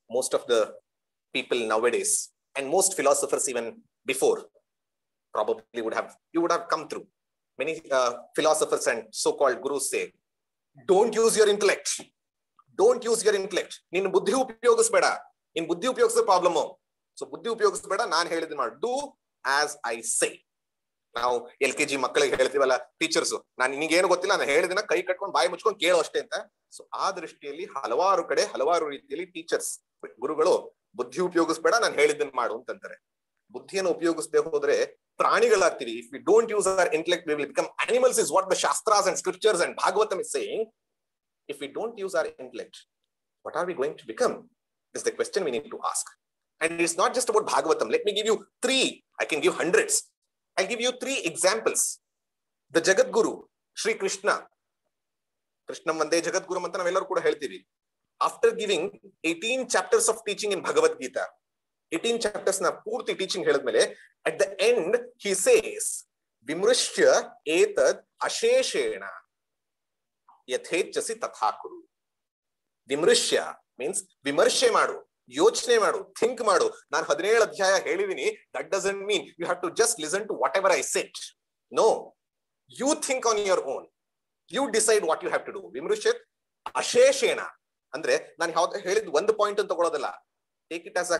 Most of the people nowadays, and most philosophers even before, probably you would have come through. Many philosophers and so-called gurus say, don't use your intellect. Don't use your intellect. ನಿನ್ನ ಬುದ್ಧಿ ಉಪಯೋಗಿಸಬೇಡ. ನಿನ್ ಬುದ್ಧಿ ಉಪಯೋಗಿಸೋ problem. So ಬುದ್ಧಿ ಉಪಯೋಗಿಸಬೇಡ, ನಾನು ಹೇಳಿದ್ ಮಾಡು. Do as I say. ನಾವು LKG ಮಕ್ಕಳಿಗೆ ಹೇಳ್ತೀವಲ್ಲ ಟೀಚರ್ಸ್, ನಾನು ನಿನಗೇನು ಗೊತ್ತಿಲ್ಲ, ನಾನು ಹೇಳಿದಿನ ಕೈ ಕಟ್ಕೊಂಡು ಬಾಯಿ ಮುಚ್ಕೊಂಡು ಕೇಳೋ ಅಷ್ಟೇ ಅಂತ. ಸೊ ಆ ದೃಷ್ಟಿಯಲ್ಲಿ ಹಲವಾರು ಕಡೆ ಹಲವಾರು ರೀತಿಯಲ್ಲಿ ಟೀಚರ್ಸ್, ಗುರುಗಳು ಬುದ್ಧಿ ಉಪಯೋಗಿಸ್ಬೇಡ, ನಾನು ಹೇಳಿದ್ದನ್ನು ಮಾಡು ಅಂತಂತಾರೆ. ಬುದ್ಧಿಯನ್ನು ಉಪಯೋಗಿಸದೆ ಹೋದ್ರೆ ಪ್ರಾಣಿಗಳಾಗ್ತೀವಿ. If we don't use our intellect, we will become animals, is what the Shastras and scriptures and Bhagavatam is saying. If we don't use our intellect, what are we going to become? Is the question we need to ask. And it's not just about Bhagavatam. Let me give you 3. I can give hundreds. I'll give you 3 examples. The Jagat Guru, Sri Krishna. Krishna Vande Jagat Guru anta navelleru kuda heltivi. After giving 18 chapters of teaching in Bhagavad Gita, 18 chapters na purti teaching helidmele, at the end he says, Vimrushya etad asheshena yathechasi tatha kuru. Vimrushya means vimarshe madu, ಯೋಚನೆ ಮಾಡು, think ಮಾಡು. ನಾನು 17 ಅಧ್ಯಾಯ ಹೇಳಿದೀನಿ, that doesn't mean you have to just listen to whatever I said. No, you think on your own. You decide what you have to do. ವಿಮೃಶ್ಯತ್ ಅಶೇಷೇಣ ಅಂದ್ರೆ ನಾನು ಯಾವ್ದು ಹೇಳಿದ್ ಒಂದು ಪಾಯಿಂಟ್ ಅಂತ ತಗೊಳ್ಳೋದಿಲ್ಲ. Take it as a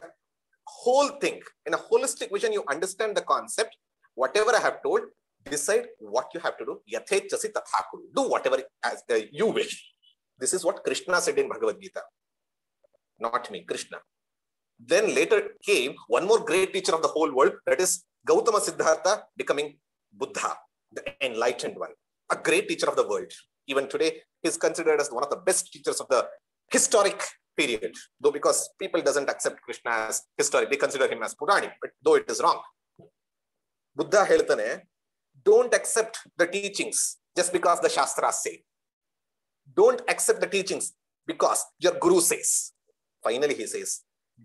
whole thing. In a holistic vision, you understand the concept. Whatever I have told, decide what you have to do. Yathechasi tatha kuru. Do whatever as you wish. This is what Krishna said in Bhagavad Gita. Not me, Krishna. Then later came one more great teacher of the whole world, that is Gautama Siddhartha becoming Buddha, the enlightened one. A great teacher of the world. Even today, he is considered as one of the best teachers of the historic period. Though because people doesn't accept Krishna as historic, they consider him as Puranic, but though it is wrong. Buddha ಹೇಳ್ತಾನೆ, don't accept the teachings just because the Shastras say. Don't accept the teachings because your Guru says. Finally, he says,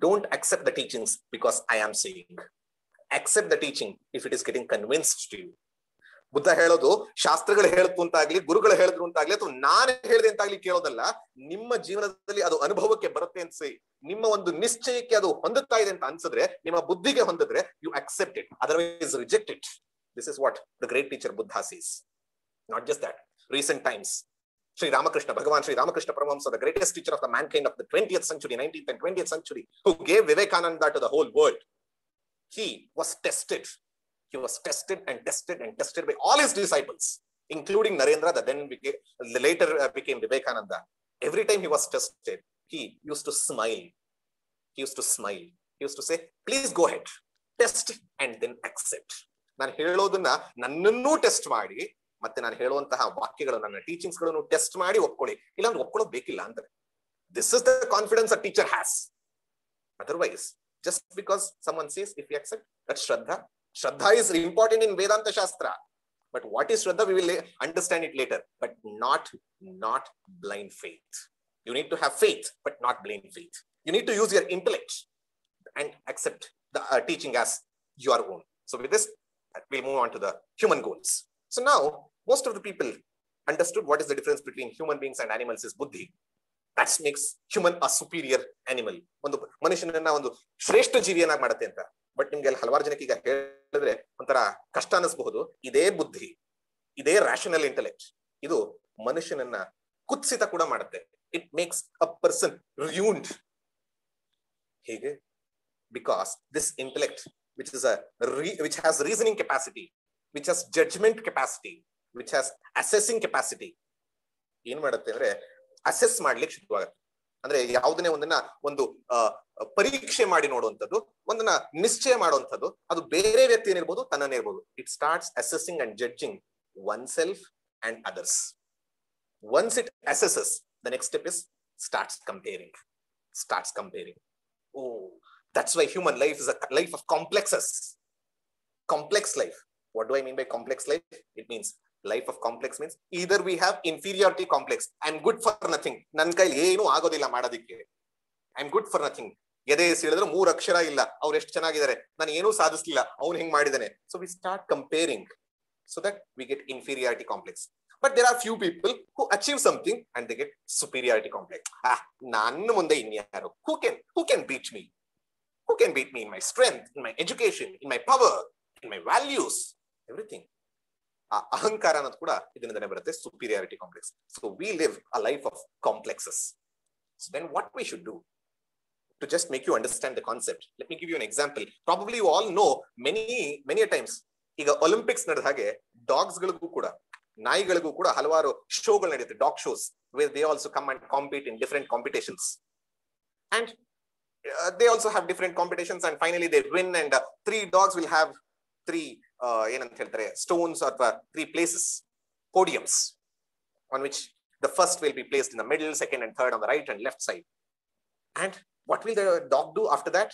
don't accept the teachings because I am saying. Accept the teaching if it is getting convinced to you. Buddha ಹೇಳೋದು ಶಾಸ್ತ್ರಗಳು ಹೇಳ್ತು ಅಂತಾಗ್ಲಿ, ಗುರುಗಳು ಹೇಳಿದ್ರು ಅಂತಾಗ್ಲಿ, ಅಥವಾ ನಾನು ಹೇಳಿದೆ ಅಂತಾಗ್ಲಿ ಕೇಳೋದಲ್ಲ. ನಿಮ್ಮ ಜೀವನದಲ್ಲಿ ಅದು ಅನುಭವಕ್ಕೆ ಬರುತ್ತೆ ಅನ್ಸಿ, ನಿಮ್ಮ ಒಂದು ನಿಶ್ಚಯಕ್ಕೆ ಅದು ಹೊಂದುತ್ತಾ ಇದೆ ಅಂತ ಅನ್ಸಿದ್ರೆ, ನಿಮ್ಮ ಬುದ್ಧಿಗೆ ಹೊಂದಿದ್ರೆ, you accept it, otherwise reject it. This is what the great teacher Buddha says. Not just that. Recent times, Sri Ramakrishna, Bhagavan Sri Ramakrishna Paramahamsa, the greatest teacher of the mankind of the 20th century, 19th and 20th century, who gave Vivekananda to the whole world. He was tested. He was tested and tested and tested by all his disciples, including Narendra, that then later became Vivekananda. Every time he was tested, he used to smile. He used to smile. He used to say, please go ahead, test and then accept. ನಾನು ಹೇಳೋದನ್ನ ನನ್ನನ್ನೂ test ಮಾಡಿ, ಮತ್ತೆ ನಾನು ಹೇಳುವಂತಹ ವಾಕ್ಯಗಳು, ನನ್ನ teachings ಗಳನ್ನು ಟೆಸ್ಟ್ ಮಾಡಿ ಒಪ್ಕೊಳ್ಳಿ, ಇಲ್ಲಾಂದ್ರೆ ಒಪ್ಕೊಳ್ಳೋದು ಬೇಕಿಲ್ಲ ಅಂತಾರೆ. This is the confidence a teacher has. Otherwise, just because someone says, if you accept, that's Shraddha. Shraddha is important in Vedanta Shastra. But what is Shraddha? We will understand it later. But not blind faith. You need to have faith, but not blind faith. You need to use your intellect and accept the teaching as your own. So with this, we'll move on to the human goals. So now, most of the people understood what is the difference between human beings and animals is buddhi. That makes human a superior animal. ಒಂದು ಮನುಷ್ಯನನ್ನ ಒಂದು ಶ್ರೇಷ್ಠ ಜೀವಿಯನ್ನಾಗಿ ಮಾಡುತ್ತೆ ಅಂತ. But ನಿಮ್ಗೆ ಹಲವಾರು ಜನಕ್ಕೆ ಈಗ ಹೇಳಿದ್ರೆ ಒಂಥರ ಕಷ್ಟ ಅನಿಸಬಹುದು. ಇದೇ ಬುದ್ಧಿ, ಇದೇ ರ್ಯಾಷನಲ್ ಇಂಟೆಲೆಕ್ಟ್, ಇದು ಮನುಷ್ಯನನ್ನ ಕುತ್ಸಿತ ಕೂಡ ಮಾಡುತ್ತೆ. It makes a person ruined. ಹೇಗೆ? Because this intellect which has reasoning capacity, which has judgment capacity, which has assessing capacity, ಏನ್ ಮಾಡುತ್ತೆ ಅಂದ್ರೆ ಅಸೆಸ್ ಮಾಡ್ಲಿಕ್ಕೆ ಶುರುವಾಗುತ್ತೆ. ಅಂದ್ರೆ ಯಾವುದನ್ನೇ ಒಂದನ್ನ ಒಂದು ಪರೀಕ್ಷೆ ಮಾಡಿ ನೋಡುವಂಥದ್ದು, ಒಂದನ್ನ ನಿಶ್ಚಯ ಮಾಡುವಂಥದ್ದು, ಅದು ಬೇರೆ ವ್ಯಕ್ತಿ ಏನಿರ್ಬೋದು, ತನ್ನನ್ನೇ ಇರ್ಬೋದು. It starts accessing and judging one self and others. Once it assesses, the next step is starts comparing. Oh, that's why human life is a life of complexes. Complex life. What do I mean by complex life? It means life of complex means either we have inferiority complex. I'm good for nothing. ನನ್ನ ಕೈಲಿ ಏನು ಆಗೋದಿಲ್ಲ ಮಾಡೋದಿಕ್ಕೆ. I'm good for nothing. ಎದೆ ಹೇಳಿದ್ರೆ 3 ಅಕ್ಷರ ಇಲ್ಲ, ಅವ್ರು ಎಷ್ಟು ಚೆನ್ನಾಗಿದ್ದಾರೆ, ನಾನು ಏನೂ ಸಾಧಿಸ್ಲಿಲ್ಲ, ಅವ್ನು ಹೆಂಗ್ ಮಾಡಿದಾನೆ. So we start comparing so that we get inferiority complex. But there are few people who achieve something and they get superiority complex. ನನ್ನ ಮುಂದೆ ಇನ್ಯಾರು? Who can beat me? Who can beat me in my strength, in my education, in my power, in my values, everything? ಆ ಅಹಂಕಾರ ಅನ್ನೋದು ಕೂಡ ಇದರಿಂದನೇ ಬರುತ್ತೆ, superiority complex. So we live a life of complexes. So then what we should do to just make you understand the concept, let me give you an example. Probably you all know many a times, ಈಗ Olympics ನಡೆದ ಹಾಗೆ dogs ಗಳಿಗೂ ಕೂಡ, ನಾಯಿಗಳಿಗೂ ಕೂಡ ಹಲವಾರು ಶೋಗಳು ನಡೆಯುತ್ತೆ, dog shows, where they also come and compete in different competitions. And they also have different competitions, and finally they win, and 3 dogs will have 3 ಏನಂತ ಹೇಳ್ತಾರೆ stones or 3 places, podiums, on which the first will be placed in the middle, second and third on the right and left side. And what will the dog do after that?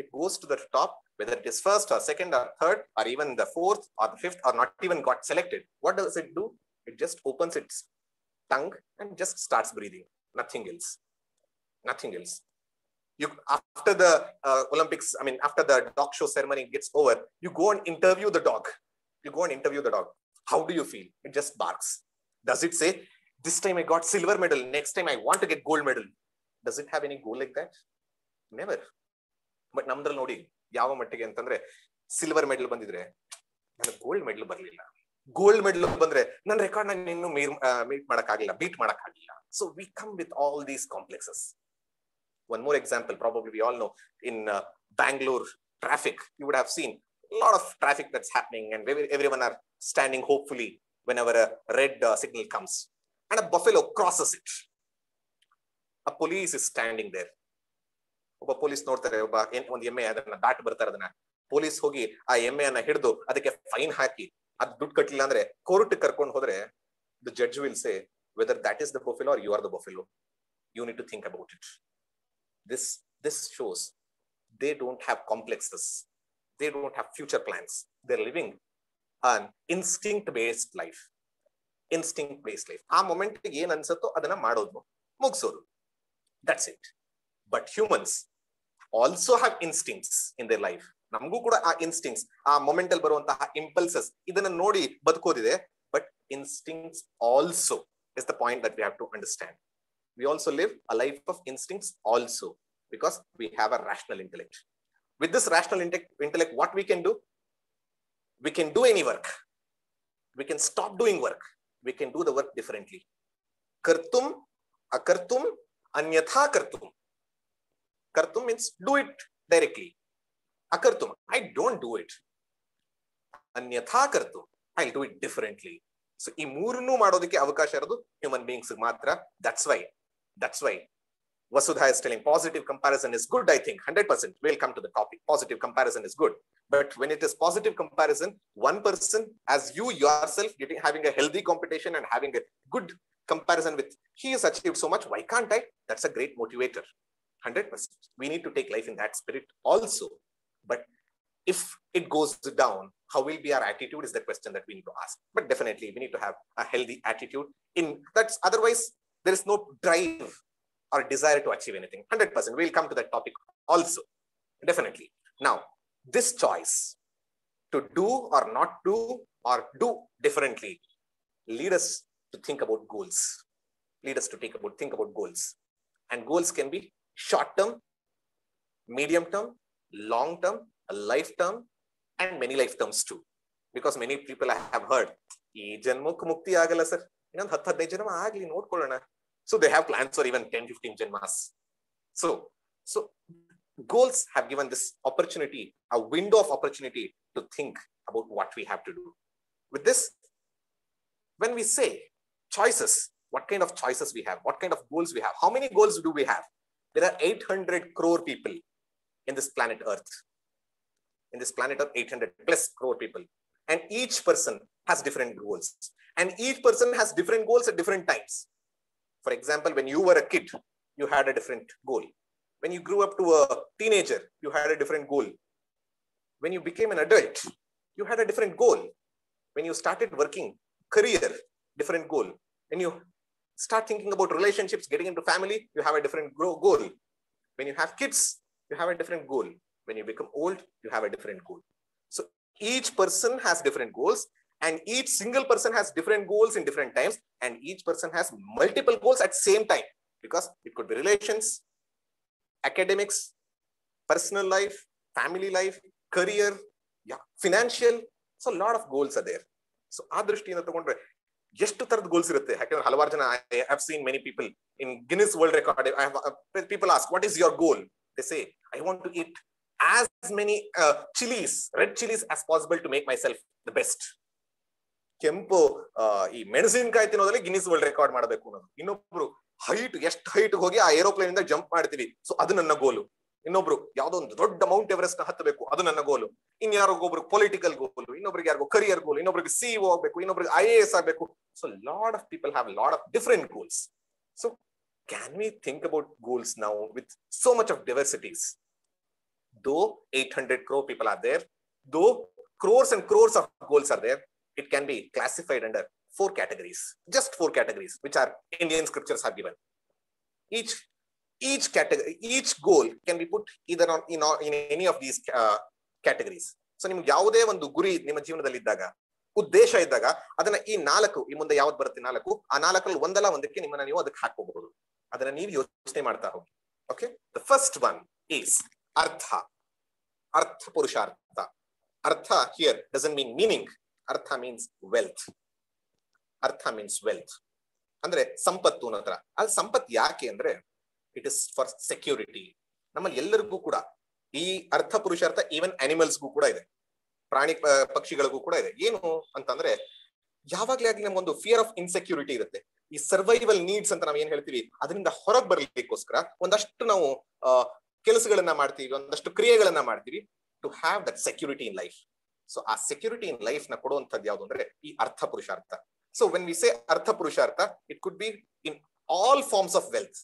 It goes to the top, whether it is first or second or third or even the fourth or the fifth or not even got selected. What does it do? It just opens its tongue and just starts breathing. Nothing else. Nothing else. You, after the Olympics, I mean, after the dog show ceremony gets over, you go and interview the dog. How do you feel? It just barks. Does it say, this time I got silver medal, next time I want to get gold medal? Does it have any goal like that? Never. But ನಮ್ದ್ರಲ್ಲಿ ನೋಡಿ ಯಾವ ಮಟ್ಟಿಗೆ ಅಂತಂದ್ರೆ, silver medal ಬಂದಿದ್ರೆ ನನಗೆ gold medal ಬರಲಿಲ್ಲ, gold medal ಬಂದ್ರೆ ನನ್ನ record ನಾನು ಇನ್ನು beet ಮಾಡಕ್ಕಾಗಿಲ್ಲ. So we come with all these complexes. One more example, probably we all know, in Bangalore traffic, you would have seen a lot of traffic that's happening, and everyone are standing hopefully whenever a red signal comes, and a buffalo crosses it. A police is standing there. ಒಬ್ಬ police ನೋಡ್ತಾರೆ, ಒಂದು ಎಮ್ಮೆ ಅದನ್ನ ದಾಟ್ ಬರ್ತಾರೆ, ಅದನ್ನ police ಹೋಗಿ ಆ ಎಮ್ಮೆಯನ್ನ ಹಿಡಿದು ಅದಕ್ಕೆ ಫೈನ್ ಹಾಕಿ ಅದ್ ದುಡ್ಡು ಕಟ್ಟಲಿಲ್ಲ ಅಂದ್ರೆ ಕೋರ್ಟ್ ಕರ್ಕೊಂಡು ಹೋದ್ರೆ, the judge will say whether that is the buffalo or you are the buffalo. You need to think about it. This shows they don't have complexes, they don't have future plans, they're living an instinct based life. ಆ moment ಏನ್ ಅನ್ಸುತ್ತೋ ಅದನ್ನ ಮಾಡೋದು, ಮುಗಿಸೋದು, that's it. But humans also have instincts in their life. ನಮಗೂ ಕೂಡ ಆ instincts, ಆ moment ಅಲ್ಲಿ ಬರುವಂತಹ ಇಂಪಲ್ಸಸ್, ಇದನ್ನ ನೋಡಿ ಬದುಕೋದಿದೆ. But instincts also is the point that we have to understand. We also live a life of instincts also, because we have a rational intellect. With this rational intellect, what we can do? We can do any work. We can stop doing work. We can do the work differently. Kartum, akartum, anyatha kartum. Kartum means do it directly. Akartum, I don't do it. Anyatha kartum, I'll do it differently. So ಈ ಮೂರನ್ನು ಮಾಡೋದಕ್ಕೆ ಅವಕಾಶ ಇರೋದು human beings ಮಾತ್ರ. That's why Vasudha is telling positive comparison is good. I think 100%. We'll come to the topic. Positive comparison is good. But when it is positive comparison, one person as you yourself having a healthy competition and having a good comparison with, he has achieved so much, why can't I? That's a great motivator. 100%. We need to take life in that spirit also. But if it goes down, how will be our attitude is the question that we need to ask. But definitely we need to have a healthy attitude in that. Otherwise there is no drive or desire to achieve anything. 100%. We'll come to that topic also. Definitely. Now, this choice to do or not do or do differently lead us to think about goals. Think about goals. And goals can be short term, medium term, long term, a life term, and many life terms too. Because many people have heard, ee janmukku mukti agala sir, innond 10-15 janma agli nodkolona. So they have plans for even 10-15 janmas. So goals have given this opportunity, a window of opportunity to think about what we have to do. With this, when we say choices, what kind of choices we have, what kind of goals we have, how many goals do we have? There are 800 crore people in this planet Earth. In this planet Earth, 800 plus crore people. And each person has different goals. And each person has different goals at different times. For example, when you were a kid, you had a different goal. When you grew up to a teenager, you had a different goal. When you became an adult, you had a different goal. When you started working, career, different goal. When you start thinking about relationships, getting into family, you have a different goal. When you have kids, you have a different goal. When you become old, you have a different goal. So each person has different goals, and each single person has different goals in different times, and each person has multiple goals at same time, because it could be relations, academics, personal life, family life, career, financial. So a lot of goals are there. So ಆ ದೃಷ್ಟಿಯಿಂದ ತಗೊಂಡ್ರೆ ಎಷ್ಟು ತರದ goals ಇರುತ್ತೆ. ಯಾಕಂದ್ರೆ ಹಲವಾರು ಜನ I have seen many people in Guinness world record. People ask what is your goal? They say I want to eat as many chilies, red chilies as possible to make myself the best. ಕೆಂಪು ಈ ಮೆಣಸಿನಕಾಯಿ ತಿನ್ನೋದ್ರಲ್ಲಿ Guinness world record ಮಾಡಬೇಕು ಅನ್ನೋದು. ಇನ್ನೊಬ್ರು height, ಎಷ್ಟು height ಹೋಗಿ ಆ aeroplane ಇಂದ ಜಂಪ್ ಮಾಡ್ತೀವಿ, ಸೊ ಅದು ನನ್ನ ಗೋಲು. ಇನ್ನೊಬ್ರು ಯಾವ್ದೋ ಒಂದು ದೊಡ್ಡ ಮೌಂಟ್ ಎವರೆಸ್ಟ್ ನ ಹತ್ತಬೇಕು, ಅದು ನನ್ನ ಗೋಲು. ಇನ್ಯಾರಿಗೊಬ್ರು ಪೊಲಿಟಿಕಲ್ ಗೋಲು, ಇನ್ನೊಬ್ರಿಗೆ ಯಾರಿಗೋ ಕರಿಯರ್ ಗೋಲ್, ಇನ್ನೊಬ್ರಿಗೆ ಸಿಇಒ ಆಗ್ಬೇಕು, ಇನ್ನೊಬ್ರಿಗೆ IAS ಆಗ್ಬೇಕು. So lot of people have lot of different goals. So can we think about goals now with so much of diversities? Though 800 crore people are there, though crores and crores of goals are there, it can be classified under 4 categories, just 4 categories, which are Indian scriptures have given. Each category, each goal can be put either in any of these categories. So ನಿಮ್ಗೆ ಯಾವುದೇ ಒಂದು ಗುರಿ ನಿಮ್ಮ ಜೀವನದಲ್ಲಿ ಇದ್ದಾಗ, ಉದ್ದೇಶ ಇದ್ದಾಗ, ಅದನ್ನ ಈ 4 ಈ ಮುಂದೆ ಯಾವ್ದು ಬರುತ್ತೆ 4, ಆ 4ರಲ್ಲಿ ಒಂದಲ್ಲ ಒಂದಕ್ಕೆ ನಿಮ್ಮನ್ನ ನೀವು ಅದಕ್ಕೆ ಹಾಕಬಹುದು. ಅದನ್ನ ನೀವು ಯೋಚನೆ ಮಾಡ್ತಾ ಹೋಗಿ. Okay, the first one is Artha. Artha Purushartha. Artha here doesn't mean meaning. Artha means wealth. Artha means wealth. ಅಂದ್ರೆ ಸಂಪತ್ತು ಅನ್ನೋದ್ರ. ಅದು ಸಂಪತ್ತು ಯಾಕೆ ಅಂದ್ರೆ ಇಟ್ ಇಸ್ ಫಾರ್ ಸೆಕ್ಯೂರಿಟಿ. ನಮ್ಮಲ್ಲಿ ಎಲ್ಲರಿಗೂ ಕೂಡ ಈ ಅರ್ಥ ಪುರುಷಾರ್ಥ ಈವನ್ ಅನಿಮಲ್ಸ್ಗೂ ಕೂಡ ಇದೆ, ಪ್ರಾಣಿ ಪಕ್ಷಿಗಳಿಗೂ ಕೂಡ ಇದೆ. ಏನು ಅಂತಂದ್ರೆ ಯಾವಾಗ್ಲೇ ಆಗ್ಲಿ ನಮ್ಗೊಂದು ಫಿಯರ್ ಆಫ್ ಇನ್ಸೆಕ್ಯೂರಿಟಿ ಇರುತ್ತೆ. ಈ ಸರ್ವೈವಲ್ ನೀಡ್ಸ್ ಅಂತ ನಾವ್ ಏನ್ ಹೇಳ್ತೀವಿ, ಅದರಿಂದ ಹೊರಗೆ ಬರ್ಲಿಕ್ಕೋಸ್ಕರ ಒಂದಷ್ಟು ನಾವು ಕೆಲಸಗಳನ್ನ ಮಾಡ್ತೀವಿ, ಒಂದಷ್ಟು ಕ್ರಿಯೆಗಳನ್ನ ಮಾಡ್ತೀವಿ to have that security in life. So ಆ ಸೆಕ್ಯೂರಿಟಿ ಇನ್ ಲೈಫ್ ನ ಕೊಡುವಂತದ್ದು ಯಾವುದು ಅಂದ್ರೆ ಈ ಅರ್ಥ ಪುರುಷಾರ್ಥ. ಸೊ ವೆನ್ ವಿ ಸೇ ಅರ್ಥ ಪುರುಷಾರ್ಥ, it could be in all forms of wealth.